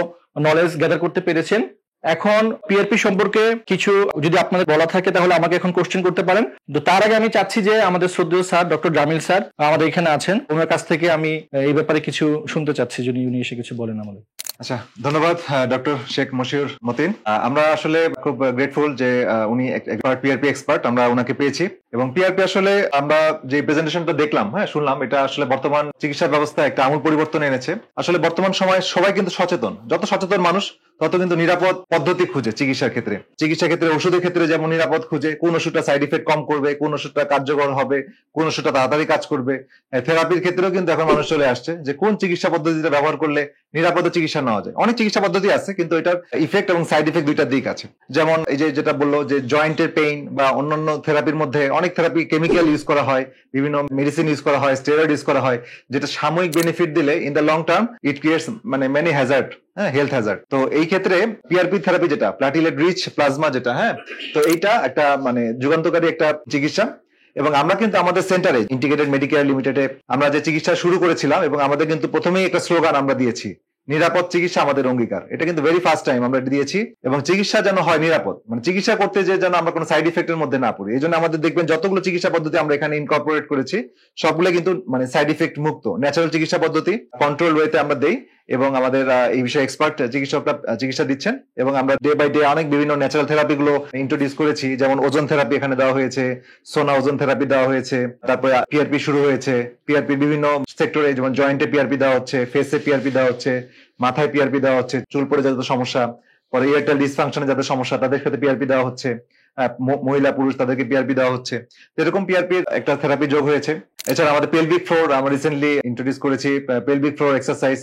নলেজ গ্যাদার করতে পেরেছেন। এখন পিআরপি সম্পর্কে কিছু যদি আপনাদের বলা থাকে তাহলে আমাকে এখন কোশ্চেন করতে পারেন। তো তার আগে আমি চাচ্ছি যে আমাদের শ্রদ্ধেয় স্যার ডক্টর জামিল স্যার আমাদের এখানে আছেন, ওনার কাছ থেকে আমি এই ব্যাপারে কিছু শুনতে চাচ্ছি, যদি উনি এসে কিছু বলেন আমাদের। আচ্ছা, ধন্যবাদ ডক্টর শেখ মশিউর মতিন। আমরা আসলে খুব গ্রেটফুল যে উনি পিআরপি এক্সপার্ট আমরা ওনাকে পেয়েছি, এবং পিআরপি আসলে আমরা যে প্রেজেন্টেশনটা দেখলাম, শুনলাম, এটা আসলে বর্তমান চিকিৎসা ব্যবস্থা একটা আমূল পরিবর্তন এনেছে। আসলে বর্তমান সময়ে সবাই কিন্তু সচেতন, যত সচেতন মানুষ তত কিন্তু নিরাপদ পদ্ধতি খুঁজে চিকিৎসার ক্ষেত্রে ওষুধের ক্ষেত্রে যেমন নিরাপদ খুঁজে, কোন ওষুধটা সাইড ইফেক্ট কম করবে, কোন ওষুধটা কার্যকর হবে, কোন ওষুধটা তাড়াতাড়ি কাজ করবে। থেরাপির ক্ষেত্রেও কিন্তু এখন মানুষ চলে আসছে যে কোন চিকিৎসা পদ্ধতিটা ব্যবহার করলে নিরাপদে চিকিৎসা নেওয়া যায়। অনেক চিকিৎসা পদ্ধতি আছে, কিন্তু এটার ইফেক্ট এবং সাইড ইফেক্ট দুইটা দিক আছে। যেমন এই যে যেটা বললো যে জয়েন্টের পেইন বা অন্যান্য থেরাপির মধ্যে অনেক থেরাপি কেমিক্যাল ইউজ করা হয়, বিভিন্ন মেডিসিন ইউজ করা হয়, স্টেরয়েড ইউজ করা হয়, যেটা সাময়িক বেনিফিট দিলে in the long term it creates many Hazard, health Hazard. তো এই ক্ষেত্রে পিআরপি থেরাপি যেটা প্লাটিলেট রিচ প্লাজমা যেটা, তো এইটা একটা যুগান্তকারী একটা চিকিৎসা। এবং আমরা কিন্তু আমাদের সেন্টারে ইন্টিগ্রেটেড মেডিকেয়ার লিমিটেডে আমরা যে চিকিৎসা শুরু করেছিলাম, এবং আমাদের কিন্তু প্রথমেই একটা স্লোগান আমরা দিয়েছি, নিরাপদ চিকিৎসা আমাদের অঙ্গীকার। এটা কিন্তু ভেরি ফার্স্ট টাইম আমরা দিয়েছি, এবং চিকিৎসা যেন হয় নিরাপদ, চিকিৎসা করতে যে যেন আমরা কোনো সাইড ইফেক্টের মধ্যে না পড়ি। এই জন্য আমাদের দেখবেন যতগুলো চিকিৎসা পদ্ধতি আমরা এখানে ইনকর্পোরেট করেছি সবগুলো কিন্তু সাইড ইফেক্ট মুক্ত, ন্যাচারাল চিকিৎসা পদ্ধতি, কন্ট্রোল ওয়েতে আমরা দেই, এবং আমাদের এই বিষয়ে এক্সপার্ট চিকিৎসকরা চিকিৎসা দিচ্ছেন। এবং আমরা ডে বাই ডে অনেক বিভিন্ন ন্যাচারাল থেরাপি গুলো ইন্ট্রোডিউস করেছি, যেমন ওজন থেরাপি এখানে দেওয়া হয়েছে, সোনা ওজন থেরাপি দেওয়া হয়েছে, তারপরে পিআরপি শুরু হয়েছে, পিআরপি বিভিন্ন সেক্টরে, যেমন জয়েন্টে পিআরপি দেওয়া হচ্ছে, ফেসে পিআরপি দেওয়া হচ্ছে, মাথায় পিআরপি দেওয়া হচ্ছে, চুল পড়ে যাদের সমস্যা, পরে ইরেকটাইল ডিসফাংশনে যাদের সমস্যা তাদের সাথে পিআরপি দেওয়া হচ্ছে, মহিলা পুরুষ তাদেরকে পিআরপি দেওয়া হচ্ছে। এরকম পিআরপির একটা থেরাপি যোগ হয়েছে। এছাড়া আমাদের পেলভিক ফ্লোর আমরা রিসেন্টলি ইন্ট্রোডিউস করেছি, পেলভিক ফ্লোর এক্সারসাইজ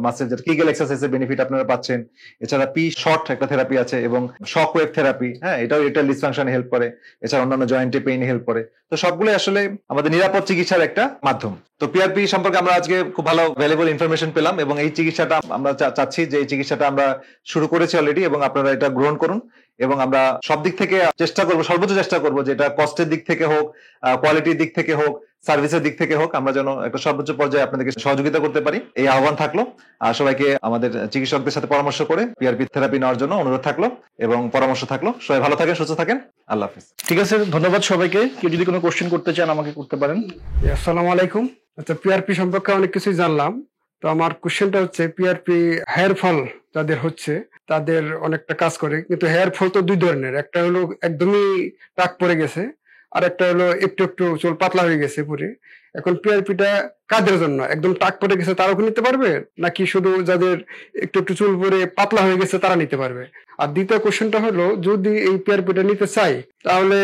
মাসেল, যেটা কিগেল এক্সারসাইজের বেনিফিট আপনারা পাচ্ছেন। এছাড়া পি শর্ট একটা থেরাপি আছে, এবং শক ওয়েভ থেরাপি, এটাও ইরেকটাইল ডিসফাংশনে হেল্প করে। এছাড়া অন্যান্য জয়েন্টে পেইনে হেল্প করে। তো সবগুলো আসলে আমাদের নিরাপদ চিকিৎসার একটা মাধ্যম। তো পিআরপি সম্পর্কে আমরা আজকে খুব ভালো ভ্যালুয়েবল ইনফরমেশন পেলাম, এবং এই চিকিৎসাটা আমরা চাচ্ছি যে এই চিকিৎসাটা আমরা শুরু করেছি অলরেডি, এবং আপনারা এটা গ্রহণ করুন। এবং আমরা সব দিক থেকে চেষ্টা করবো, সর্বোচ্চ চেষ্টা করবো, যে এটা কস্টের দিক থেকে হোক, কোয়ালিটির দিক থেকে হোক, সার্ভিসের দিক থেকে হোক, আমরা যেন একটা সর্বোচ্চ পর্যায়ে আপনাদেরকে সহযোগিতা করতে পারি, এই আহ্বান থাকলো। আর সবাইকে আমাদের চিকিৎসকদের সাথে পরামর্শ করে পিআরপি থেরাপি নেওয়ার জন্য অনুরোধ থাকলো এবং পরামর্শ থাকলো। সবাই ভালো থাকেন, সুস্থ থাকেন, আল্লাহ হাফিজ। ঠিক আছে, ধন্যবাদ সবাইকে। কেউ যদি কোনো কোশ্চেন করতে চান আমাকে করতে পারেন। আসসালামু আলাইকুম। আচ্ছা, পিআরপি সম্পর্কে অনেক কিছুই জানলাম। তো আমার কোশ্চেনটা হচ্ছে, পিআরপি হেয়ার ফল যাদের হচ্ছে তাদের অনেকটা কাজ করে, কিন্তু হেয়ার ফল তো দুই ধরনের, একটা হলো একদমই টাক পড়ে গেছে, আর একটা হলো একটু একটু চুল পাতলা হয়ে গেছে পুরে। এখন পিআরপিটা কাদের জন্য? একদম টাক পড়ে গেছে তারাও কি নিতে পারবে, নাকি শুধু যাদের একটু একটু চুল পরে পাতলা হয়ে গেছে তারা নিতে পারবে? আর দ্বিতীয় কোশ্চেনটা হলো, যদি এই পিআরপিটা নিতে চাই তাহলে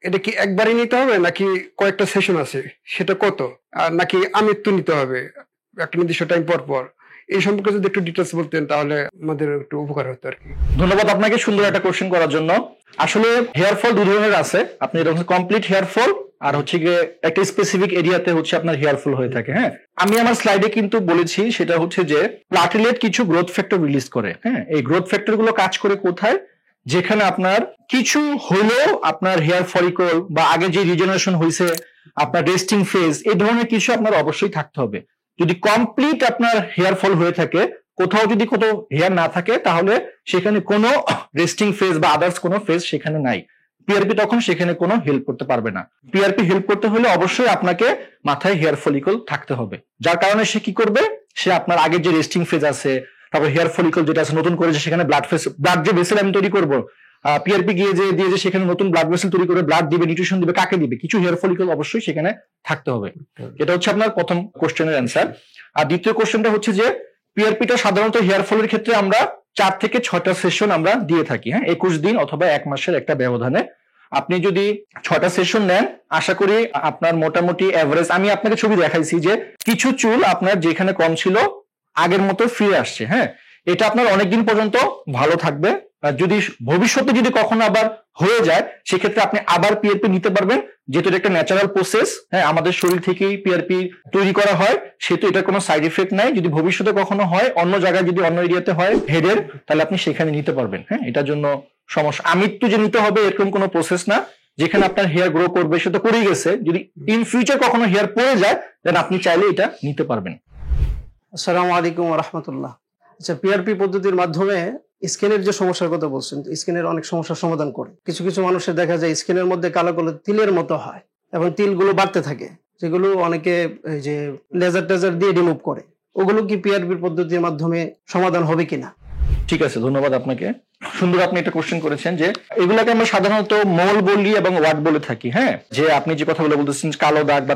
এটা কি একবারই নিতে হবে, নাকি কয়েকটা সেশন আছে, সেটা কত, আর নাকি আমৃত্যু নিতে হবে একটা নির্দিষ্ট টাইম পর পর? এই সম্পর্কে যদি একটু ডিটেলস বলতেন তাহলে আমাদের একটু উপকার হতো আর কি। ধন্যবাদ আপনাকে সুন্দর একটা কোশ্চেন করার জন্য। আসলে হেয়ার ফল দুই ধরনের আছে, আপনি এটা হচ্ছে কমপ্লিট হেয়ার ফল, আর হচ্ছে গিয়ে একটা স্পেসিফিক এরিয়াতে হচ্ছে আপনার হেয়ার ফল হয়ে থাকে। আমি আমার স্লাইডে কিন্তু বলেছি, সেটা হচ্ছে যে প্লাটিলেট কিছু গ্রোথ ফ্যাক্টর রিলিজ করে। এই গ্রোথ ফ্যাক্টর গুলো কাজ করে কোথায়? যেখানে আপনার কিছু হলেও আপনার হেয়ার ফলিকল বা আগে যে রিজেনারেশন হয়েছে, আপনার রেস্টিং ফেজ, এই ধরনের কিছু আপনার অবশ্যই থাকতে হবে। যদি কমপ্লিট আপনার হেয়ার ফল হয়ে থাকে, কোথাও যদি কোনো হেয়ার না থাকে, তাহলে সেখানে কোনো রেস্টিং ফেজ বা আদার্স কোনো ফেজ সেখানে নাই। পিআরপি তখন সেখানে কোনো হেল্প করতে পারবে না। পিআরপি হেল্প করতে হলে অবশ্যই আপনাকে মাথায় হেয়ার ফলিকল থাকতে হবে, যার কারণে সে কি করবে, সে আপনার আগের যে রেস্টিং ফেজ আছে, তারপর হেয়ার ফলিকল যেটা আছে নতুন করে, সেখানে ব্লাড যে ভেসেল আমি তৈরি করবো, পিআরপি গিয়ে যে সেখানে নতুন ব্লাড ভেসেল তৈরি করে ব্লাড দিবে, নিউট্রিশন দিবে, কাকে দিবে, কিছু হেয়ার ফলিকল অবশ্যই সেখানে থাকতে হবে। এটা হচ্ছে আপনার প্রথম কোশ্চেনের অ্যান্সার। আর দ্বিতীয় কোশ্চেনটা হচ্ছে যে পিআরপিটা সাধারণত হেয়ার ফলের ক্ষেত্রে আমরা 4 থেকে 6টা সেশন আমরা দিয়ে থাকি, হ্যাঁ, 21 দিন অথবা 1 মাসের একটা ব্যবধানে। আপনি যদি 6টা সেশন নেন, আশা করি আপনার মোটামুটি এভারেজ, আমি আপনাকে ছবি দেখাইছি যে কিছু চুল আপনার যেখানে কম ছিল আগের মতো ফিরে আসছে, হ্যাঁ, এটা আপনার অনেকদিন পর্যন্ত ভালো থাকবে। যদি ভবিষ্যতে যদি কখনো আবার হয়ে যায়, সেক্ষেত্রে আপনি আবার পিআরপি নিতে পারবেন, যেহেতু এটা একটা ন্যাচারাল প্রসেস, হ্যাঁ, আমাদের শরীর থেকেই পিআরপি তৈরি করা হয়, সেহেতু এটা কোনো সাইড এফেক্ট নাই। যদি ভবিষ্যতে কখনো হয়, অন্য জায়গায় যদি অন্য এরিয়াতে হয় হেডের, তাহলে আপনি সেখানে নিতে পারবেন, হ্যাঁ, এটার জন্য সমস্যা। আমৃত্যু যে নিতে হবে এরকম কোনো প্রসেস না। যেখানে আপনার হেয়ার গ্রো করবে সেটা করেই গেছে, যদি ইন ফিউচার কখনো হেয়ার পড়ে যায়, দেন আপনি চাইলে এটা নিতে পারবেন। আসসালামু আলাইকুম ওয়া রাহমাতুল্লাহ। আচ্ছা, পিআরপি পদ্ধতির মাধ্যমে স্কিনের যে সমস্যার কথা বলছেন, স্কিনের অনেক সমস্যার সমাধান করে। কিছু কিছু মানুষের দেখা যায় স্কিনের মধ্যে কালো কালো তিলের মতো হয় এবং তিলগুলো বাড়তে থাকে, যেগুলো অনেকে এই যে লেজার টেজার দিয়ে রিমুভ করে। ওগুলো কি পিআরপি পদ্ধতির মাধ্যমে সমাধান হবে কিনা? ঠিক আছে, ধন্যবাদ আপনাকে। সুন্দর আপনি একটা কোশ্চেন করেছেন যে এগুলাকে আমরা সাধারণত মোল বলি এবং ওয়াট বলে থাকি, হ্যাঁ, যে আপনি যে কথাগুলো বলতেছেন কালো দাগ বা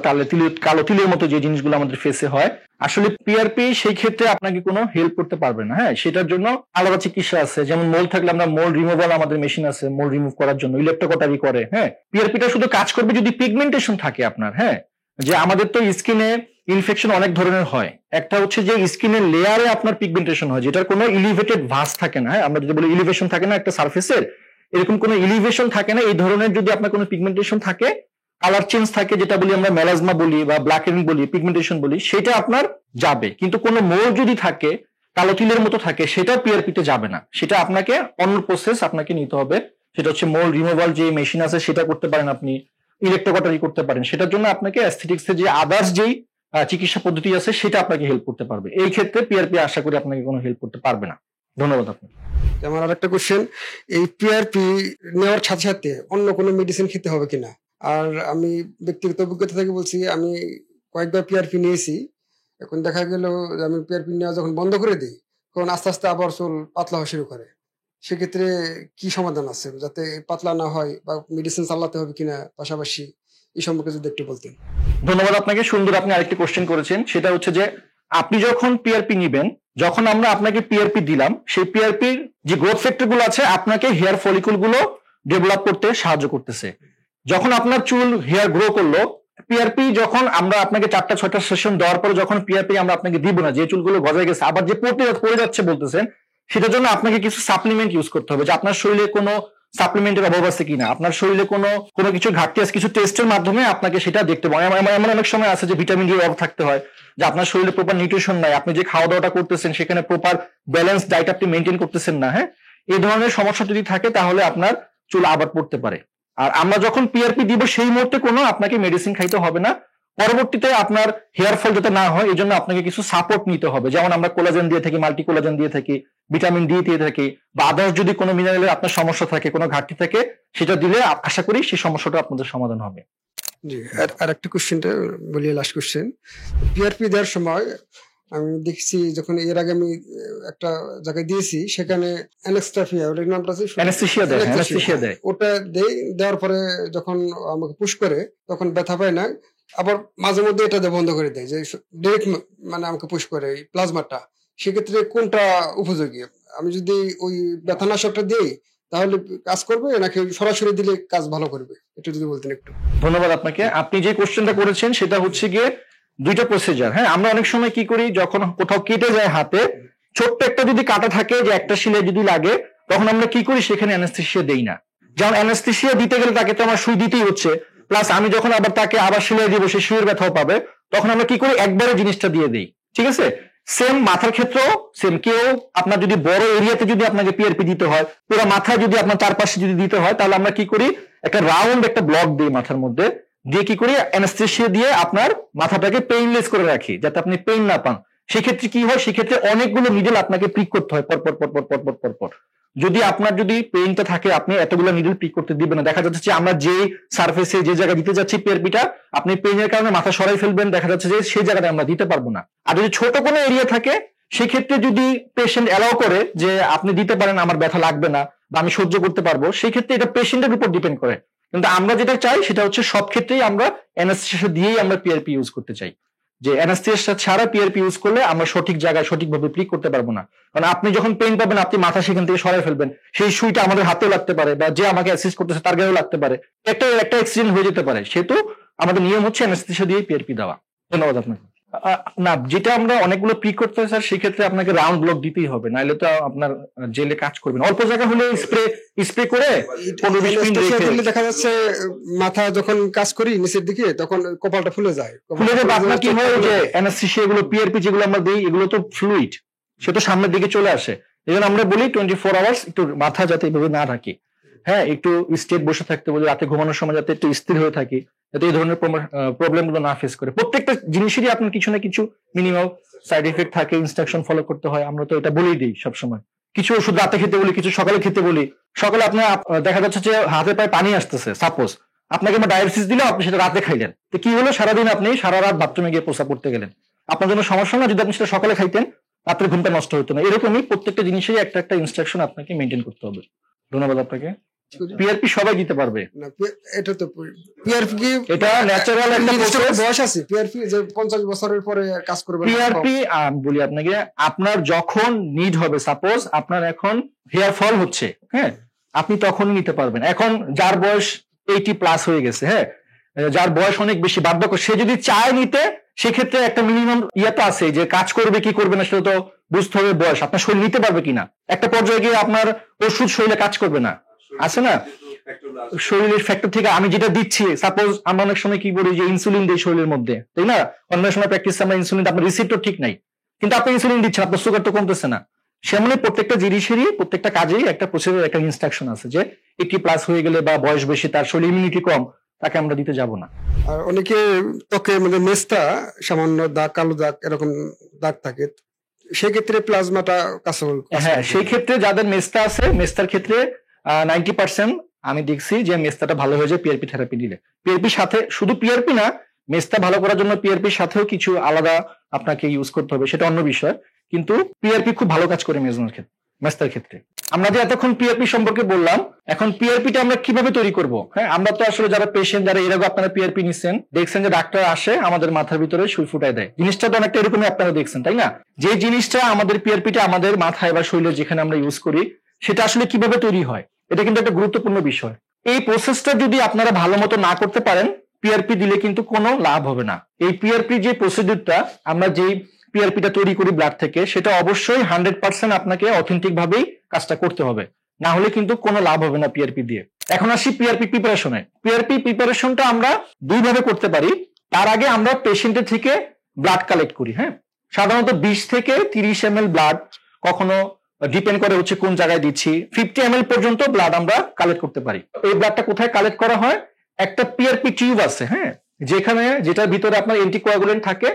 কালো তিলের মতো যে জিনিসগুলো আমাদের ফেসে হয়, আসলে পিআরপি সেই ক্ষেত্রে আপনাকে কোনো হেল্প করতে পারবে না, হ্যাঁ, সেটার জন্য আলাদা চিকিৎসা আছে। যেমন মোল থাকলে আমরা মোল রিমুভাল, আমাদের মেশিন আছে মোল রিমুভ করার জন্য, ইলেকট্রোকটারি করে, হ্যাঁ। পিআরপিটা শুধু কাজ করবে যদি পিগমেন্টেশন থাকে আপনার, হ্যাঁ, যে আমাদের তো স্কিনে ইনফেকশন অনেক ধরনের হয়। একটা হচ্ছে যে স্কিনের লেয়ারে আপনার পিগমেন্টেশন হয়, যেটার কোনো ইলিভেটেড ভাস থাকে না, হ্যাঁ, আমরা যদি বলি ইলিভেশন থাকে না একটা সারফেসের, এরকম কোনো ইলিভেশন থাকে না। এই ধরনের যদি আপনার কোনো পিগমেন্টেশন থাকে, কালার চেঞ্জ থাকে, যেটা বলি আমরা মেলাজমা বলি বা ব্ল্যাকেনিং বলি, পিগমেন্টেশন বলি, সেটা আপনার যাবে। কিন্তু কোনো মোল যদি থাকে, কালো তিলের মতো থাকে, সেটা পিআরপিতে যাবে না। সেটা আপনাকে অন্য প্রসেস আপনাকে নিতে হবে। সেটা হচ্ছে মোল রিমুভাল যে মেশিন আছে সেটা করতে পারেন, আপনি ইলেকট্রোকটারি করতে পারেন। সেটার জন্য আপনাকে অ্যাস্থেটিক্সের যে আদার্স যেই চিকিৎসা পদ্ধতি আছে সেটা আপনাকে হেল্প করতে পারবে। এই ক্ষেত্রে পিআরপি আশা করি আপনাকে কোনো হেল্প করতে পারবে না। ধন্যবাদ আপনাকে। আমার আরেকটা কোশ্চেন, এই পিআরপি নেওয়ার সাথে সাথে অন্য কোনো মেডিসিন খেতে হবে কিনা? আর আমি ব্যক্তিগত অভিজ্ঞতা থেকে বলছি, আমি কয়েকবার পিআরপি নিয়েছি। এখন দেখা গেল যে আমি পিআরপি নেওয়া যখন বন্ধ করে দিই, তখন আস্তে আস্তে আবার চুল পাতলা হওয়া শুরু করে। সেক্ষেত্রে কি সমাধান আছে যাতে পাতলা না হয়, বা মেডিসিন চালাতে হবে কিনা পাশাপাশি, এই সম্পর্কে যদি একটু বলতেন। ধন্যবাদ আপনাকে। সুন্দর আপনি আরেকটি কোশ্চেন করেছেন, সেটা হচ্ছে যে আপনি যখন পিআরপি নিবেন, যখন আমরা আপনাকে পিআরপি দিলাম, সেই পিআরপির যে গ্রোথ ফ্যাক্টর গুলো আছে আপনাকে হেয়ার ফলিকুল গুলো ডেভেলপ করতে সাহায্য করতেছে। যখন আপনার চুল হেয়ার গ্রো করলো, পিআরপি যখন আমরা আপনাকে 4টা 6টা সেশন দেওয়ার পর যখন পিআরপি আমরা আপনাকে দিব না, যে চুলগুলো গজায় গেছে আবার যে পড়ে যাচ্ছে বলতেছেন, সেটার জন্য আপনাকে কিছু সাপ্লিমেন্ট ইউজ করতে হবে, যে আপনার শরীরে কোনো সাপ্লিমেন্টের অভাব আছে কিনা, আপনার শরীরে কোনো কিছু ঘাটতি আছে, কিছু টেস্টের মাধ্যমে আপনাকে সেটা দেখতে পাবেন। এমন অনেক সময় আছে যে ভিটামিন ডি অভাব থাকতে হয়, যে আপনার শরীরে প্রপার নিউট্রিশন নাই, আপনি যে খাওয়া দাওয়াটা করতেছেন সেখানে প্রপার ব্যালেন্স ডায়েট আপনি মেনটেন করতেছেন না, হ্যাঁ, এই ধরনের সমস্যা যদি থাকে তাহলে আপনার চুল আবার পড়তে পারে। আর আমরা যখন পিআরপি দিব সেই মুহূর্তে কোনো আপনাকে মেডিসিন খাইতে হবে না। পরবর্তীতে আপনার হেয়ার ফল যাতে না হয় এই জন্য আপনাকে কিছু সাপোর্ট নিতে হবে, যেমন আমরা কোলাজেন দিয়ে থাকি, মাল্টি কোলাজেন দিয়ে থাকি, ভিটামিন ডি দিয়ে থাকি, বা আদার্স যদি কোনো মিনারেলের আপনার সমস্যা থাকে, কোনো ঘাটতি থাকে, সেটা দিলে আশা করি সেই সমস্যাটা আপনাদের সমাধান হবে। জি, আর একটা কোশ্চেনটা বলি, লাস্ট কোশ্চেন। পিআরপি দেওয়ার সময় আমি দেখছি, যখন এর আগে আমি একটা জায়গায় দিয়েছি, সেখানে অ্যানেস্থেসিয়া, ওটার নামটা আছে, অ্যানেস্থেসিয়া দেয়, অ্যানেস্থেসিয়া দেয়। ওটা দেওয়ার পরে যখন আমাকে পুশ করে তখন ব্যথা পায় না, আবার মাঝে মধ্যে এটা দিয়ে বন্ধ করে দেয়, যে ডিরেক্ট মানে আমাকে পুশ করে এই প্লাজমাটা। সেক্ষেত্রে কোনটা উপযোগী? আমি যদি ওই ব্যথানাশকটা দিই তাহলে কাজ করবে, নাকি সরাসরি দিলে কাজ ভালো করবে? এটা যদি বলতেন একটু। ধন্যবাদ আপনাকে। আপনি যে কোশ্চেনটা করেছেন সেটা হচ্ছে গিয়ে দুইটা প্রসিজার, হ্যাঁ। আমরা অনেক সময় কি করি, যখন কোথাও কেটে যায় হাতে, ছোট্ট একটা যদি কাটা থাকে, যে একটা শিলে যদি লাগে, তখন আমরা কি করি, সেখানে অ্যানেস্থেসিয়া দেই না। যেমন অ্যানেস্থেসিয়া দিতে গেলে তাকে তো আমার সুই দিতেই হচ্ছে, প্লাস আমি যখন আবার তাকে আবার সেলাই দিব, সে সুইয়ের ব্যথাও পাবে, তখন আমরা কি করি, একবারে জিনিসটা দিয়ে দিই, ঠিক আছে। সেম মাথার ক্ষেত্রেও সেম। কেউ আপনার যদি বড় এরিয়াতে যদি আপনাকে পিআরপি দিতে হয়, পুরো মাথায় যদি আপনার চারপাশে যদি দিতে হয়, তাহলে আমরা কি করি, একটা রাউন্ড একটা ব্লক দিই মাথার মধ্যে, দিয়ে কি করি, অ্যানেস্থেসিয়া দিয়ে আপনার মাথাটাকে পেইনলেস করে রাখি, যাতে আপনি পেইন না পান। সেক্ষেত্রে কি হয়, সেক্ষেত্রে অনেকগুলো নিডেল আপনাকে প্রিক করতে হয় পর পর পর পর পর পর পর পর। যদি আপনার যদি পেইনটা থাকে আপনি এতগুলো নিডল পিক করতে দিবেন না। দেখা যাচ্ছে যে আমরা যে সার্ফেসে যে জায়গায় দিতে যাচ্ছি পিআরপিটা, আপনি পেইনের কারণে মাথা সরাই ফেলবেন, দেখা যাচ্ছে যে সেই জায়গাটা আমরা দিতে পারবো না। আর যদি ছোট কোনো এরিয়া থাকে সেক্ষেত্রে যদি পেশেন্ট অ্যালাউ করে যে আপনি দিতে পারেন, আমার ব্যথা লাগবে না বা আমি সহ্য করতে পারবো, সেই ক্ষেত্রে এটা পেশেন্টের উপর ডিপেন্ড করে। কিন্তু আমরা যেটা চাই সেটা হচ্ছে সব ক্ষেত্রেই আমরা অ্যানাস্থেসিয়া দিয়েই আমরা পিআরপি ইউজ করতে চাই। যে অ্যানাস্থেসিয়া ছাড়া পিআরপি ইউজ করলে আমরা সঠিক জায়গায় সঠিকভাবে প্লিক করতে পারবো না। কারণ আপনি যখন পেইন পাবেন আপনি মাথা সেখান থেকে সরাই ফেলবেন, সেই সুইটা আমাদের হাতেও লাগতে পারে বা যে আমাকে অ্যাসিস্ট করতেছে তার গায়েও লাগতে পারে, একটা অ্যাক্সিডেন্ট হয়ে যেতে পারে। সেহেতু আমাদের নিয়ম হচ্ছে অ্যানাস্থেসিয়া দিয়ে পিআরপি দেওয়া। ধন্যবাদ আপনাকে। না, যেটা আমরা অনেকগুলো প্রি করতে হয় স্যার, সেক্ষেত্রে আপনাকে রাউন্ড ব্লক দিতেই হবে, নাহলে তো আপনার জেলে কাজ করবে না। অল্প জায়গা হলে স্প্রে করে 15-20 মিনিট Anesthesia রেখে দিলে দেখা যাচ্ছে মাথা যখন কাজ করি নিচের দিকে তখন কপালটা ফুলে যায়। খুলে যাবে। আপনার কি হয় যে অ্যানাস্থেসিয়া এগুলো পিআরপি যেগুলো আমরা দিই এগুলো তো ফ্লুইড, সে তো সামনের দিকে চলে আসে। এই জন্য আমরা বলি 24 আওয়ার্স একটু মাথা যাতে এইভাবে না রাখি, হ্যাঁ, একটু স্টেট বসে থাকতে বলি, রাতে ঘুমানোর সময় যাতে একটু স্থির হয়ে থাকি, যাতে এই ধরনের প্রবলেম গুলো না ফেস করে। প্রত্যেকটা জিনিসেরই আপনার কিছু না কিছু মিনিমাম সাইড এফেক্ট থাকে, ইনস্ট্রাকশন ফলো করতে হয়, আমরা তো এটা বলেই দিই সবসময়। কিছু ওষুধ রাতে খেতে বলি, কিছু সকালে খেতে বলি। সকালে আপনার দেখা যাচ্ছে যে হাতে পায়ে পানি আসতেছে, সাপোজ আপনাকে আমরা ডায়ালিসিস দিলে আপনি সেটা রাতে খাইলেন, তো কি হলো, সারাদিন আপনি সারা রাত বাথরুমে গিয়ে প্রস্রাব করতে গেলেন, আপনার জন্য সমস্যা না? যদি আপনি সেটা সকালে খাইতেন রাত্রে ঘুমটা নষ্ট হতো না। এরকমই প্রত্যেকটা জিনিসেরই একটা একটা ইনস্ট্রাকশন আপনাকে মেনটেন করতে হবে। ধন্যবাদ আপনাকে। পিআরপি সবাই দিতে পারবে, না, এটা তো পিআরপি কি এটা ন্যাচারাল একটা প্রসেস। বয়স আছে পিআরপি যে 50 বছরের পরে কাজ করবে? পিআরপি বলি আপনাকে, আপনার যখন নিড হবে, সাপোজ আপনার এখন হেয়ার ফল হচ্ছে, হ্যাঁ, আপনি তখন নিতে পারবেন। এখন যার বয়স 80+ হয়ে গেছে, হ্যাঁ, যার বয়স অনেক বেশি বার্ধক্য, সে যদি চায় নিতে, সেক্ষেত্রে একটা মিনিমাম তো আছে যে কাজ করবে কি করবে না সেটা তো বুঝতে হবে, বয়স আপনার শরীর নিতে পারবে কিনা। একটা পর্যায়ে গিয়ে আপনার ওষুধ শরীরে কাজ করবে না, আছে না শরীরের ফ্যাক্টর থেকে। আমি যেটা দিচ্ছি, সাপোজ আমরা অনেক সময় কি করি যে ইনসুলিন দিই শরীরের মধ্যে, তাই না? অন্য সময় প্র্যাকটিস আমরা ইনসুলিন, আপনার রিসিপ্টও ঠিক নাই, কিন্তু আপনি ইনসুলিন দিচ্ছেন, আপনার সুগার তো কমতেছে না। সেমনি প্রত্যেকটা জিনিসেরই প্রত্যেকটা কাজেই একটা প্রসিডিউর, একটা ইনস্ট্রাকশন আছে যে 80+ হয়ে গেলে বা বয়স বেশি, তার শরীর ইমিউনিটি কম, তাকে আমরা দিতে যাব না। আর অনেকে ত্বকে মানে মেস্তা সামান্য দাগ, কালো দাগ, এরকম দাগ থাকে, সেক্ষেত্রে প্লাজমাটা কাছে। হ্যাঁ, সেই ক্ষেত্রে যাদের মেস্তা আছে, মেস্তার ক্ষেত্রে 90% আমি দেখছি যে মেস্তাটা ভালো হয়ে যায় পিআরপি থেরাপি দিলে। পিআরপির সাথে শুধু পিআরপি না, মেস্তা ভালো করার জন্য পিআরপির সাথেও কিছু আলাদা আপনাকে ইউজ করতে হবে, সেটা অন্য বিষয়। কিন্তু পিআরপি খুব ভালো কাজ করে মেস্তার ক্ষেত্রে। আমরা যে এতক্ষণ পিআরপি সম্পর্কে বললাম, এখন পিআরপিটা আমরা কিভাবে তৈরি করব? হ্যাঁ, আমরা তো আসলে যারা পেশেন্ট, যারা এর আগে আপনারা পিআরপি নিচ্ছেন, দেখছেন যে ডাক্তার আসে আমাদের মাথার ভিতরে সুই ফুটায় দেয়, জিনিসটা তো অনেকটা এরকমই আপনারা দেখছেন, তাই না? যে জিনিসটা আমাদের পিআরপিটা আমাদের মাথায় বা শরীরে যেখানে আমরা ইউজ করি, সেটা আসলে কিভাবে তৈরি হয়, এটা কিন্তু একটা গুরুত্বপূর্ণ বিষয়। এই প্রসেসটা যদি আপনারা ভালো মতো না করতে পারেন, পিআরপি দিলে কিন্তু কোনো লাভ হবে না। এই পিআরপি যে প্রসিডিউরটা, আমরা যেই পিআরপিটা তৈরি করি ব্লাড থেকে, সেটা অবশ্যই 100% আপনাকে অথেন্টিক ভাবেই কাজটা করতে হবে, না হলে কিন্তু কোনো লাভ হবে না পিআরপি দিয়ে। এখন আসি পিআরপি প্রিপারেশনে। পিআরপি প্রিপারেশনটা আমরা দুইভাবে করতে পারি। তার আগে আমরা পেশেন্টের থেকে ব্লাড কালেক্ট করি, হ্যাঁ, সাধারণত 20 থেকে 30 ml ব্লাড, কখনো ডিপেন্ড করে হচ্ছে কোন জায়গায় দিচ্ছি, 50 ml পর্যন্ত ব্লাড আমরা কালেক্ট করতে পারি। এই ব্লাডটা কোথায় কালেক্ট করা হয়? একটা পিআরপি টিউব আছে, হ্যাঁ, যেটার ভিতরে আপনার অ্যান্টিকোয়াগুলেন্ট থাকে,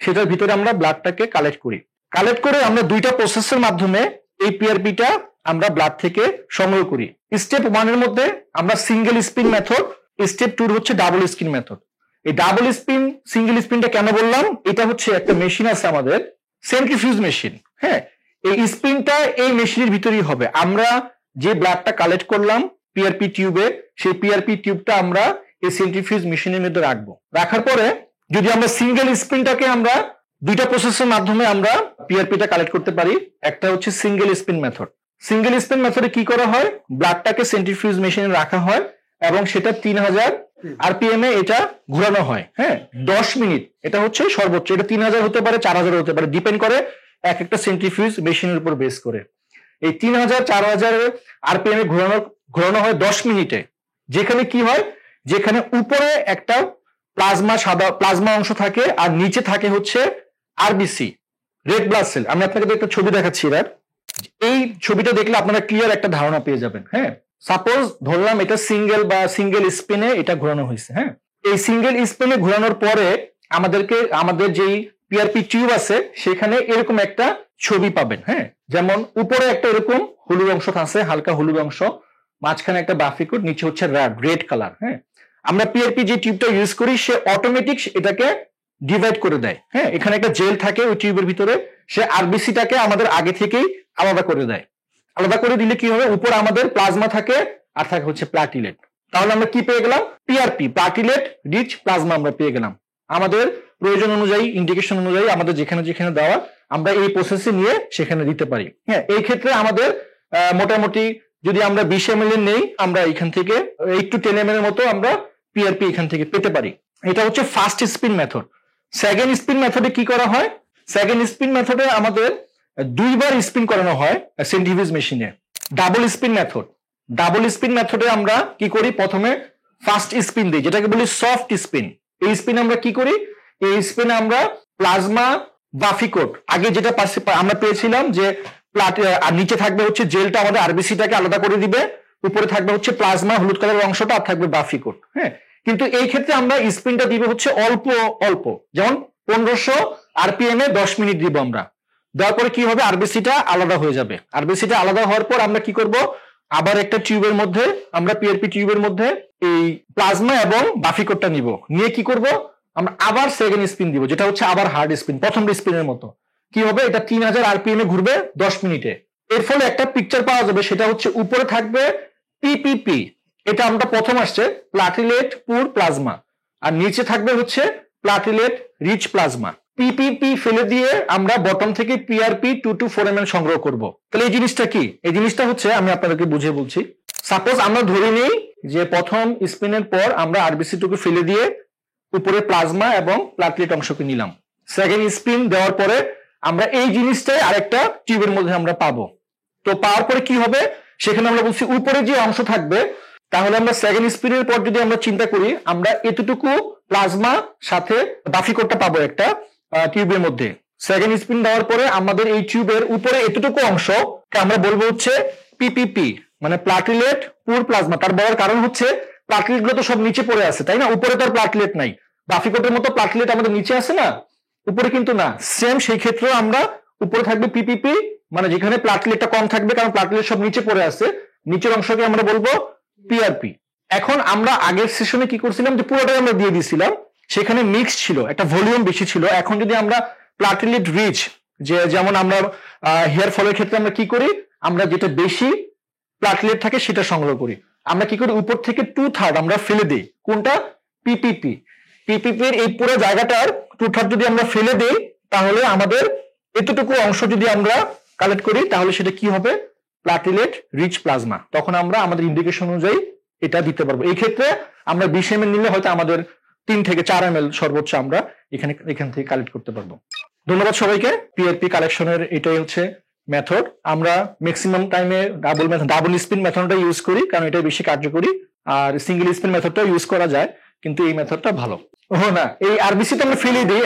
সেটার ভিতরে আমরা ব্লাডটাকে কালেক্ট করি। কালেক্ট করে আমরা দুইটা প্রসেসের মাধ্যমে এই পিআরপিটা আমরা ব্লাড থেকে সংগ্রহ করি। স্টেপ 1 এর মধ্যে আমরা সিঙ্গেল স্পিন মেথড, স্টেপ 2 হচ্ছে ডাবল স্পিন মেথড। এই ডাবল স্পিন সিঙ্গেল স্পিনটা কেন বললাম? এটা হচ্ছে একটা মেশিন আছে আমাদের, সেন্ট্রিফিউজ মেশিন, হ্যাঁ, এই স্পিনটা এই মেশিনের ভিতরেই হবে। আমরা যে ব্লাডটা কালেক্ট করলাম পিআরপি টিউবে, সেই পিআরপি টিউবটা আমরা এই সেন্ট্রিফিউজ মেশিনের মধ্যে রাখবো। রাখার পরে যদি আমরা সিঙ্গেল স্পিনটাকে আমরা দুইটা প্রসেসের মাধ্যমে আমরা পিআরপিটা কালেক্ট করতে পারি। একটা হচ্ছে single spin method. Single spin মেথডে কি করা হয়? ব্লাডটাকে সেন্ট্রিফিউজ মেশিনে রাখা হয় এবং সেটা 3000 আরপিএম এ এটা ঘোরানো হয়, হ্যাঁ, 10 মিনিট। এটা হচ্ছে সর্বোচ্চ, এটা 3000 হতে পারে, 4000 হতে পারে, ডিপেন্ড করে এক একটা সেন্ট্রিফিউজ মেশিনের উপর বেস করে। এই 3000-4000 আরপিএম এ ঘোরানো হয় 10 মিনিটে। যেখানে কি হয়, যেখানে উপরে একটা সাদা প্লাজমা অংশ থাকে আর নিচে থাকে হচ্ছে আরবিসি, রেড ব্লাড সেল। আমি আপনাকে একটা ছবি দেখাচ্ছি এবার। এই ছবিটা দেখলে আপনারা ক্লিয়ার একটা ধারণা পেয়ে যাবেন। হ্যাঁ, সাপোজ ধরলাম এটা সিঙ্গেল স্পিনে এটা ঘোরানো হয়েছে। হ্যাঁ, এই সিঙ্গেল স্পিনে ঘোরানোর পরে আমাদের যেই পিআরপি টিউব আছে সেখানে এরকম একটা ছবি পাবেন। হ্যাঁ, যেমন উপরে একটা এরকম হলুদ অংশ আছে, হালকা হলুদ অংশ, মাঝখানে একটা বাফি কোট, নিচে হচ্ছে রেড কালার। হ্যাঁ, আমরা পিআরপি যে টিউবটা ইউজ করি সে অটোমেটিক এটাকে ডিভাইড করে দেয়। হ্যাঁ, এখানে একটা জেল থাকে ওই টিউবের ভিতরে, সে আরবিসিটাকে আমাদের আগে থেকেই আলাদা করে দেয়। আলাদা করে দিলে কি হবে, উপর আমাদের প্লাজমা থাকে আর থাকে হচ্ছে প্লাটিলেট। তাহলে আমরা কি পেয়ে গেলাম, পিআরপি, প্লাটিলেট রিচ প্লাজমা আমরা পেয়ে গেলাম। আমাদের প্রয়োজন অনুযায়ী, ইন্ডিকেশন অনুযায়ী আমাদের যেখানে যেখানে দেওয়া আমরা এই প্রসেসে নিয়ে সেখানে দিতে পারি। হ্যাঁ, এই ক্ষেত্রে আমাদের মোটামুটি যদি আমরা 20 ml নেই, আমরা এখান থেকে 8 to 10 ml এর মতো আমরা পিআরপি এখান থেকে পেতে পারি। এটা হচ্ছে first spin method. Second spin মেথডে কি করা হয়, সেকেন্ড স্পিন মেথডে আমাদের 2 বার স্পিন করানো হয় সেন্ট্রিফিউজ মেশিনে। Double spin method, double spin মেথডে আমরা কি করি, প্রথমে ফার্স্ট স্পিন দিই, যেটাকে বলি সফট স্পিন। এই স্পিন আমরা কি করি, এই স্পিনে আমরা প্লাজমা বাফিকোট, আগে যেটা আমরা পেয়েছিলাম যে আর নিচে থাকবে হচ্ছে জেলটা আমাদের আরবিসিটাকে আলাদা করে দিবে, উপরে থাকবে হচ্ছে প্লাজমা হলুদ কালারের অংশটা, আর থাকবে বাফিকোট। হ্যাঁ, কিন্তু এই ক্ষেত্রে আমরা স্পিনটা দিবে হচ্ছে অল্প অল্প, যেমন 1500 আরপিএম এ 10 মিনিট দিব আমরা। দেওয়ার পরে কি হবে, আরবিসিটা আলাদা হয়ে যাবে। আরবিসিটা আলাদা হওয়ার পর আমরা কি করব, আবার একটা টিউবের মধ্যে, আমরা পিআরপি টিউবের মধ্যে এই প্লাজমা এবং বাফিকোটটা নিব, নিয়ে কি করব, আমরা আবার সেকেন্ড স্পিন দিব, যেটা হচ্ছে আবার হার্ড স্পিন, প্রথম স্পিনের মতো। কি হবে, এটা 3000 আরপিএম এ ঘুরবে 10 মিনিটে। এর ফলে একটা পিকচার পাওয়া যাবে, সেটা হচ্ছে উপরে থাকবে পিপিপি, এটা আমরা প্রথম আসছে প্লাটিলেট পুর প্লাজমা, আর নিচে থাকবে হচ্ছে প্লাটিলেট রিচ প্লাজমা। পিপিপি ফেলে দিয়ে আমরা বটম থেকে পিআরপি 2 to 4 ml সংগ্রহ করব। তাহলে এই জিনিসটা কি, এই জিনিসটা হচ্ছে আমি আপনাদেরকে বুঝিয়ে বলছি। সাপোজ আমরা ধরে নিই যে প্রথম স্পিনের পর আমরা আরবিসি টুকু ফেলে দিয়ে উপরে প্লাজমা এবং প্লাটিলেট অংশকে নিলাম। সেকেন্ড স্পিন দেওয়ার পরে আমরা এই জিনিসটাই আরেকটা টিউবের মধ্যে আমরা পাবো। তো পাওয়ার পরে কি হবে, সেখানে আমরা বলছি উপরে যে অংশ থাকবে, তাহলে আমরা সেকেন্ড স্পিনের পর যদি আমরা চিন্তা করি, আমরা এতটুকু প্লাজমা সাথে বাফিকোটটা পাবো একটা টিউবের মধ্যে। সেকেন্ড স্পিন দেওয়ার পরে আমাদের এই টিউবের উপরে এতটুকু অংশ আমরা বলবো হচ্ছে পিপিপি, মানে প্লাটিলেট পুর প্লাজমা। তার বলার কারণ হচ্ছে প্লাটিলেট গুলো তো সব নিচে পড়ে আছে, তাই না, উপরে তো আর প্লাটিলেট নাই। বাফিকোটের মতো প্লাটিলেট আমাদের নিচে আছে না, উপরে কিন্তু না। সেম সেই ক্ষেত্রেও আমরা উপরে থাকবে পিপিপি, মানে যেখানে প্লাটিলেটটা কম থাকবে, কারণ প্লাটিলেট সব নিচে পড়ে আছে, নিচের অংশকে আমরা বলবো পিআরপি। এখন আমরা আগের সেশনে কি করছিলাম, যে পুরোটাই আমরা দিয়ে দিয়েছিলাম, সেখানে মিক্স ছিল, একটা ভলিউম বেশি ছিল। এখন যদি আমরা প্লাটিলেট রিচ, যে যেমন আমরা হেয়ার ফলের ক্ষেত্রে আমরা কি করি, আমরা যেটা বেশি প্লাটিলেট থাকে সেটা সংগ্রহ করি। আমরা কি করি, উপর থেকে 2/3 আমরা ফেলে দিই, কোনটা, পিপিপি। পিপিপির এই পুরো জায়গাটার 2/3 যদি আমরা ফেলে দিই, তাহলে আমাদের এতটুকু অংশ যদি আমরা কালেক্ট করি, তাহলে সেটা কি হবে, প্লাটিলেট রিচ প্লাজমা। তখন আমরা আমাদের ইন্ডিকেশন অনুযায়ী এটা দিতে পারবো। এই ক্ষেত্রে আমরা 20 ml নিলে হয়তো আমাদের 3 থেকে 4 ml সর্বোচ্চ আমরা এখান থেকে কালেক্ট করতে পারবো। ধন্যবাদ সবাইকে। পিআরপি কালেকশনের এটাই হচ্ছে মেথড। আমরা ম্যাক্সিমাম টাইমে ডাবল স্পিন মেথডটা ইউজ করি, কারণ এটা বেশি কার্যকরী। আর সিঙ্গেল স্পিন মেথডটা ইউজ করা যায়, কিন্তু এই মেথডটা ভালো। ও না, এই আরবিসি তো আমরা ফেলে দিই।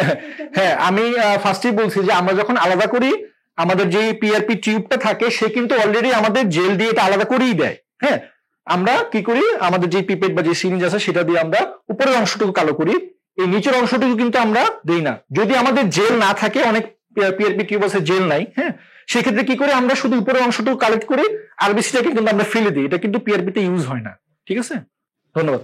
হ্যাঁ, আমি ফার্স্টেই বলছি যে আমরা যখন আলাদা করি, আমাদের যে পিআরপি টিউবটা থাকে সে কিন্তু অলরেডি আমাদের জেল দিয়ে এটা আলাদা করেই দেয়। হ্যাঁ, আমরা কি করি, আমাদের যে পিপেট বা যে সিরিঞ্জ আছে সেটা দিয়ে আমরা উপরের অংশটুকু কালো করি, এই নিচের অংশটুকু কিন্তু আমরা দেই না। যদি আমাদের জেল না থাকে, অনেক পিআরপি টিউব আছে জেল নাই, হ্যাঁ, সেক্ষেত্রে কি করে, আমরা শুধু উপরের অংশটুকু কালেক্ট করি, আরবিসিটাকে কিন্তু আমরা ফেলে দিই। এটা কিন্তু পিআরপিতে ইউজ হয় না। ঠিক আছে, ধন্যবাদ।